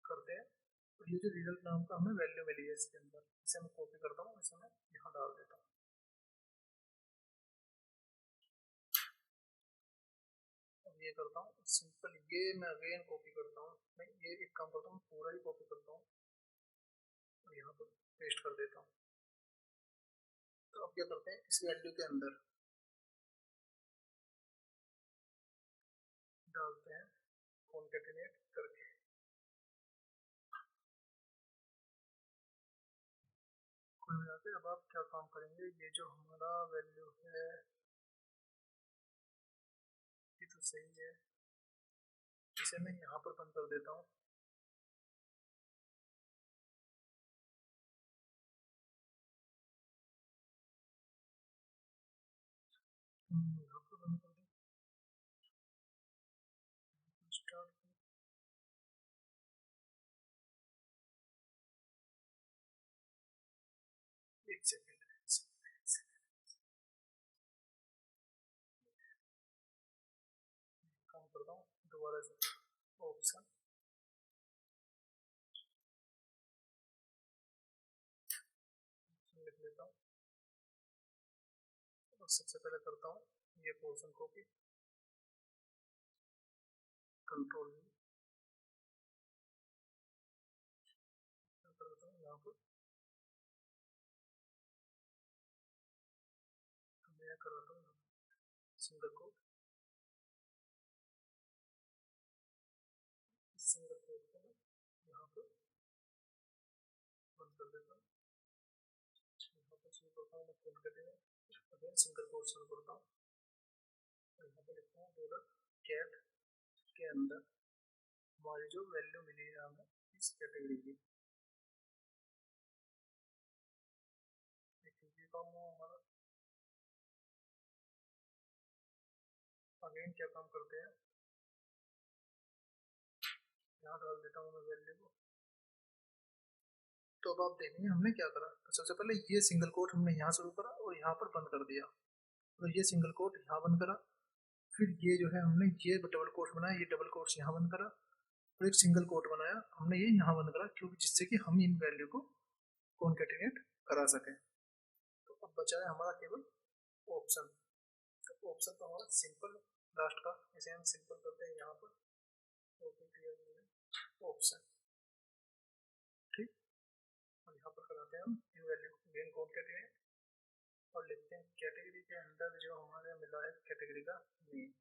करते हैं। तो ये जो रिजल्ट नाम का हमें वैल्यू मिली है इसके अंदर, इसे मैं कॉपी करता हूँ, इसे मैं यहाँ डाल देता हूँ। अब ये करता हूँ सिंपल, ये मैं अगेन कॉपी करता हूँ, मैं ये एक काम करता हूँ पूरा ही कॉपी करता हूँ और यहाँ पर पेस्ट कर देता हूँ। तो अब क्या करते हैं, इस वैल्यू के अंदर डालते हैं कॉन्केटिनेट करके। कुल मिला के अब आप क्या काम करेंगे, ये जो हमारा वैल्यू है ये तो सही है, इसे मैं यहाँ पर बंद कर देता हूँ। यहाँ पर बंद कर दें, स्टार्ट, एक सेकेंड काम करता हूँ दोबारा से, ऑप्शन और सबसे पहले करता हूँ ये पोर्शन कॉपी, कंट्रोल करता हूँ यहाँ पर, मैं करता हूँ सिंगल कोट, सिंगल कोट को यहाँ पर बंद कर देता हूँ। यहाँ पर शुरू करता हूँ मैं code cutting, again single quote शुरू करता हूँ, यहाँ पे लिखता हूँ डॉलर कैट के अंदर हमारी जो वैल्यू मिली है हमें इस कैटेगरी की, ये काम हुआ हमारा। अगेन क्या काम करते हैं, यहाँ डाल देता हूँ मैं वैल्यू को। तो अब आप देखेंगे हमने क्या करा, तो सबसे पहले ये सिंगल कोट हमने यहाँ शुरू करा और यहाँ पर बंद कर दिया, तो ये सिंगल कोट यहाँ बंद करा, फिर ये जो है हमने ये डबल कोट बनाया, ये डबल कोट्स यहाँ बंद करा, और एक सिंगल कोट बनाया हमने ये यहाँ बंद करा, क्योंकि जिससे कि हम इन वैल्यू को कॉन्केटिनेट करा सके। तो अब बचा है हमारा केवल ऑप्शन, तो ऑप्शन तो हमारा सिंपल लास्ट का, इसे हम सिंपल करते हैं यहाँ पर ऑप्शन, ठीक। और यहाँ पर कराते हैं हम इन वैल्यू गेन कॉन्केटिनेट और लिखते हैं कैटेगरी के अंदर जो हमारे मिला है कैटेगरी का नेम,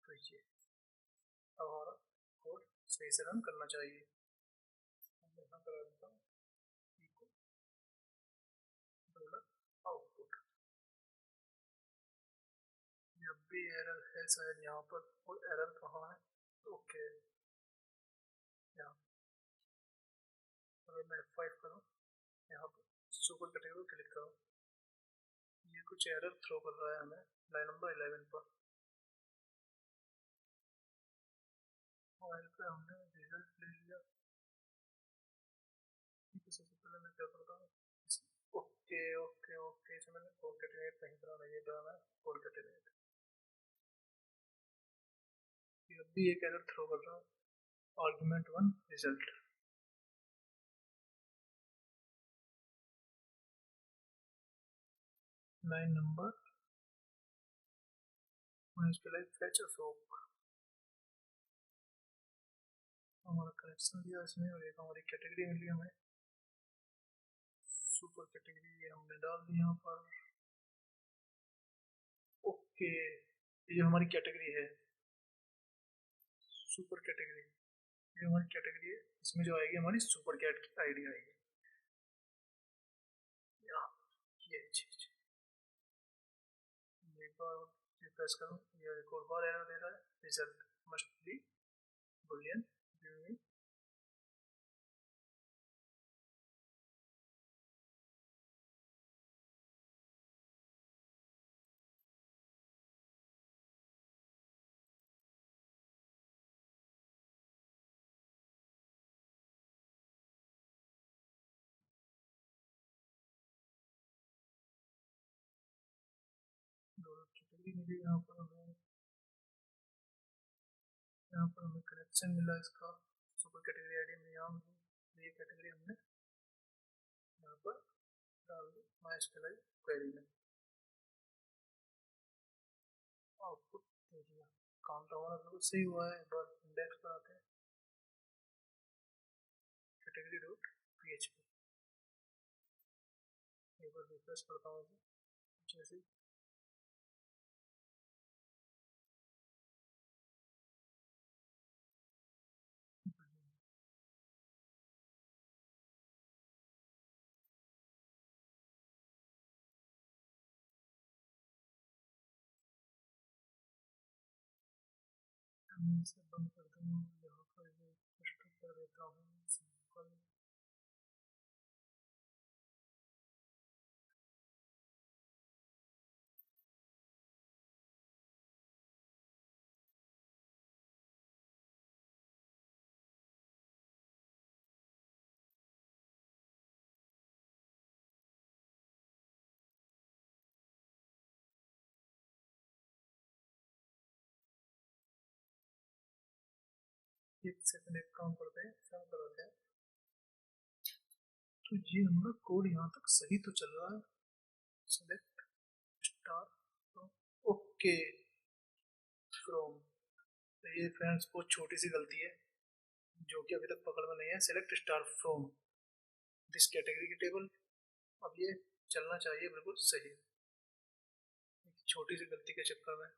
तो ये अब हमारा कोड सही से रन करना चाहिए। मैं यहाँ करा देता हूँ इको डॉलर आउटपुट, जब भी एरर है शायद यहाँ पर, और एरर कहाँ है, ओके यहाँ, अगर मैं F5 करूँ यहाँ पर सुपर कैटेगरी क्लिक करूँ, ये कुछ एरर थ्रो कर रहा है हमें लाइन नंबर 11 पर, और पे हमने रिजल्ट ले लिया। सबसे पहले मैं क्या करता हूँ, ओके ओके ओके, इसे मैंने कॉन्केटिनेट नहीं कराना, ये कराना है कॉन्केटिनेट। अब भी एक एरर थ्रो कर रहा है argument 1 result, line number fetch Ashok, हमारा कनेक्शन दिया इसमें, और एक हमारी कैटेगरी मिली हमें सुपर कैटेगरी, ये हमने डाल दी यहाँ पर। ओके, ये हमारी कैटेगरी है सुपर कैटेगरी, ये हमारी कैटेगरी है, इसमें जो आएगी हमारी सुपर कैट की आईडी आएगी यहाँ, ये चीज एक बार रिफ्रेश करूँ, ये एक और बार एरर दे रहा है, result must be boolean give category मिली, यहाँ पर हमें कनेक्शन मिला इसका सुपर कैटेगरी आईडी में, यहाँ ये कैटेगरी हमने यहाँ पर डाल दी माइस्क्ल क्वेरी में, आउटपुट दे दिया, काम तो हमारा बिल्कुल सही हुआ है। एक बार इंडेक्स पर आते हैं कैटेगरी डॉट PHP, एक बार रिफ्रेश करता हूँ जैसे इसे बंद कर दूँ, यहाँ पर ये कर देता हूँ सिंपल, एक सेकंड एक काम करते हैं, सेव कराते हैं, तो ये हमारा कोड यहाँ तक सही तो चल रहा है। Select star okay from. तो ये फ्रेंड्स बहुत छोटी सी गलती है जो कि अभी तक पकड़ में नहीं है। Select star from this category की टेबल। अब ये चलना चाहिए बिल्कुल सही। छोटी सी गलती के चक्कर में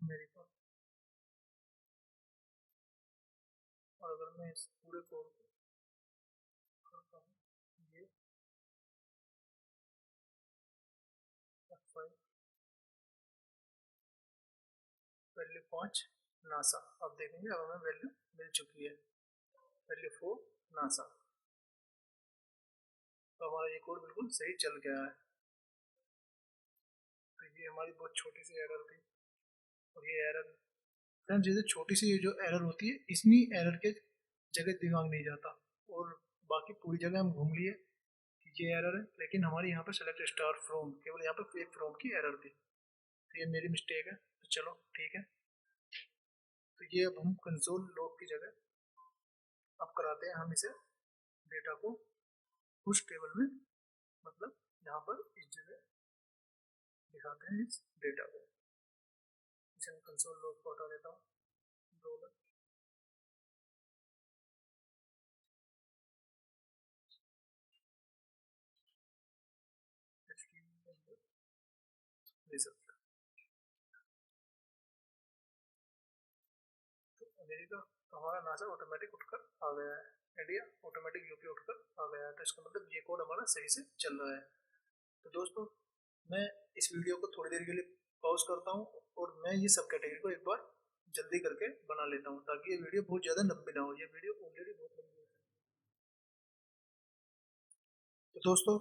मेरे को, और अगर मैं इस पूरे कोड को करता हूँ ये F5 वैल्यू 5 नासा। अब देखेंगे अब हमें वैल्यू मिल चुकी है, वैल्यू 4 नासा। तो हमारा ये कोड बिल्कुल सही चल गया है। तो ये हमारी बहुत छोटी सी एरर थी। और ये एरर फ्रेंड्स, जैसे छोटी सी जो एरर होती है इतनी एरर के जगह दिमाग नहीं जाता, और बाकी पूरी जगह हम घूम लिए कि ये एरर है, लेकिन हमारी यहाँ पर सेलेक्ट स्टार फ्रॉम केवल यहाँ पर फेक फ्रॉम की एरर थी। तो ये मेरी मिस्टेक है, तो चलो ठीक है। तो ये अब हम कंसोल लॉग की जगह अब कराते हैं हम इसे डेटा को उस टेबल में, मतलब यहाँ पर इस जगह दिखाते हैं इस डेटा को। इसे मैं कंसोल लॉग को हटा देता हूँ। डॉलर रिजल्ट तो अमेरिका, तो हमारा नासा ऑटोमेटिक उठकर आ गया है। इंडिया ऑटोमेटिक यूपी उठकर आ गया है। तो इसका मतलब ये कोड हमारा सही से चल रहा है। तो दोस्तों, मैं इस वीडियो को थोड़ी देर के लिए पॉज करता हूँ, और मैं ये सब कैटेगरी को एक बार जल्दी करके बना लेता हूँ, ताकि ये वीडियो बहुत ज़्यादा लंबी ना हो। ये वीडियो ऑलरेडी बहुत लंबी है। तो दोस्तों,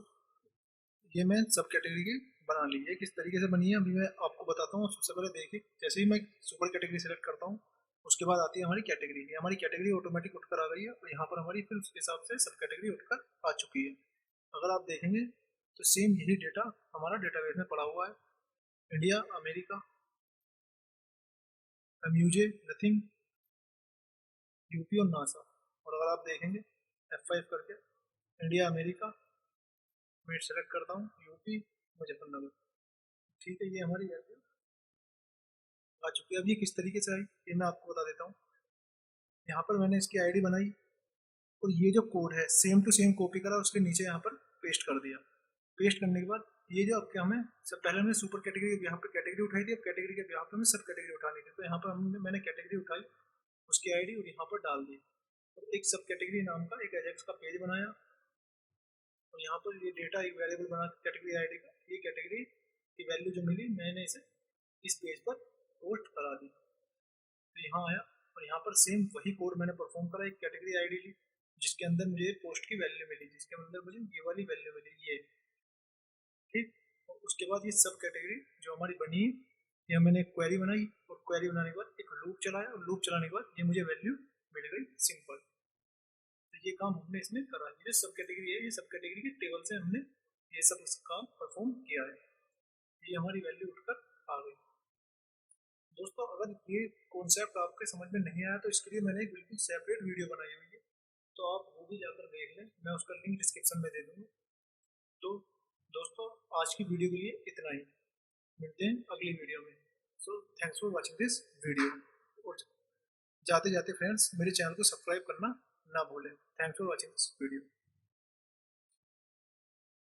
ये मैं सब कैटेगरी की बना ली है। किस तरीके से बनी है अभी मैं आपको बताता हूँ। सबसे पहले देखिए, जैसे ही मैं सुपर कैटेगरी सेलेक्ट करता हूँ उसके बाद आती है हमारी कैटेगरी। हमारी कैटेगरी ऑटोमेटिक उठकर आ गई है, और यहाँ पर हमारी फिर उसके हिसाब से सब कैटेगरी उठकर आ चुकी है। अगर आप देखेंगे तो सेम यही डेटा हमारा डेटाबेस में पड़ा हुआ है। इंडिया, अमेरिका, एमयूजे, नथिंग, यूपी और नासा। और अगर आप देखेंगे F5 करके इंडिया, अमेरिका, मैं सेलेक्ट करता हूँ यूपी, मुजफ्फरनगर। ठीक है, ये हमारी आ चुकी है। अब ये किस तरीके से आई ये मैं आपको बता देता हूँ। यहाँ पर मैंने इसकी आईडी बनाई, और ये जो कोड है सेम टू सेम कॉपी करा, उसके नीचे यहाँ पर पेस्ट कर दिया। पेस्ट करने के बाद ये जो आपके हमें सब पहले हमने सुपर कैटेगरी यहाँ पर कैटेगरी उठाई थी, अब कैटेगरी के यहाँ पर हमें सब कैटेगरी उठानी थी। तो यहाँ पर मैंने कैटेगरी उठाई, उसकी आईडी और यहाँ पर डाल दी, और एक सब कैटेगरी नाम का एक एजेक्स का पेज बनाया, और यहाँ पर ये डेटा एक वेरिएबल बना कैटेगरी आईडी का। ये कैटेगरी की वैल्यू जो मिली मैंने इसे इस पेज पर पोस्ट करा दी। तो यहाँ आया, और यहाँ पर सेम वही कोड मैंने परफॉर्म करा। एक कैटेगरी आईडी ली जिसके अंदर मुझे पोस्ट की वैल्यू मिली, जिसके अंदर मुझे ये वाली वैल्यू मिली, ये ठीक। और उसके बाद ये सब कैटेगरी जो हमारी बनी है, ये मैंने एक क्वेरी बनाई, और क्वेरी बनाने के बाद एक लूप चलाया, और लूप चलाने के बाद ये मुझे वैल्यू मिल गई सिंपल। तो ये काम हमने इसमें करा। ये सब कैटेगरी है, ये सब कैटेगरी के टेबल से हमने ये सब काम परफॉर्म किया है। ये हमारी वैल्यू उठकर आ गई। दोस्तों, अगर ये कॉन्सेप्ट आपके समझ में नहीं आया तो इसके लिए मैंने एक बिल्कुल सेपरेट वीडियो बनाई हुई है, तो आप वो भी जाकर देख लें। मैं उसका लिंक डिस्क्रिप्शन में दे दूंगा। तो दोस्तों, आज की वीडियो के लिए इतना ही। मिलते हैं अगली वीडियो में। So thanks for watching this video. और जाते जाते फ्रेंड्स, मेरे चैनल को सब्सक्राइब करना ना भूलें। Thanks for watching this video.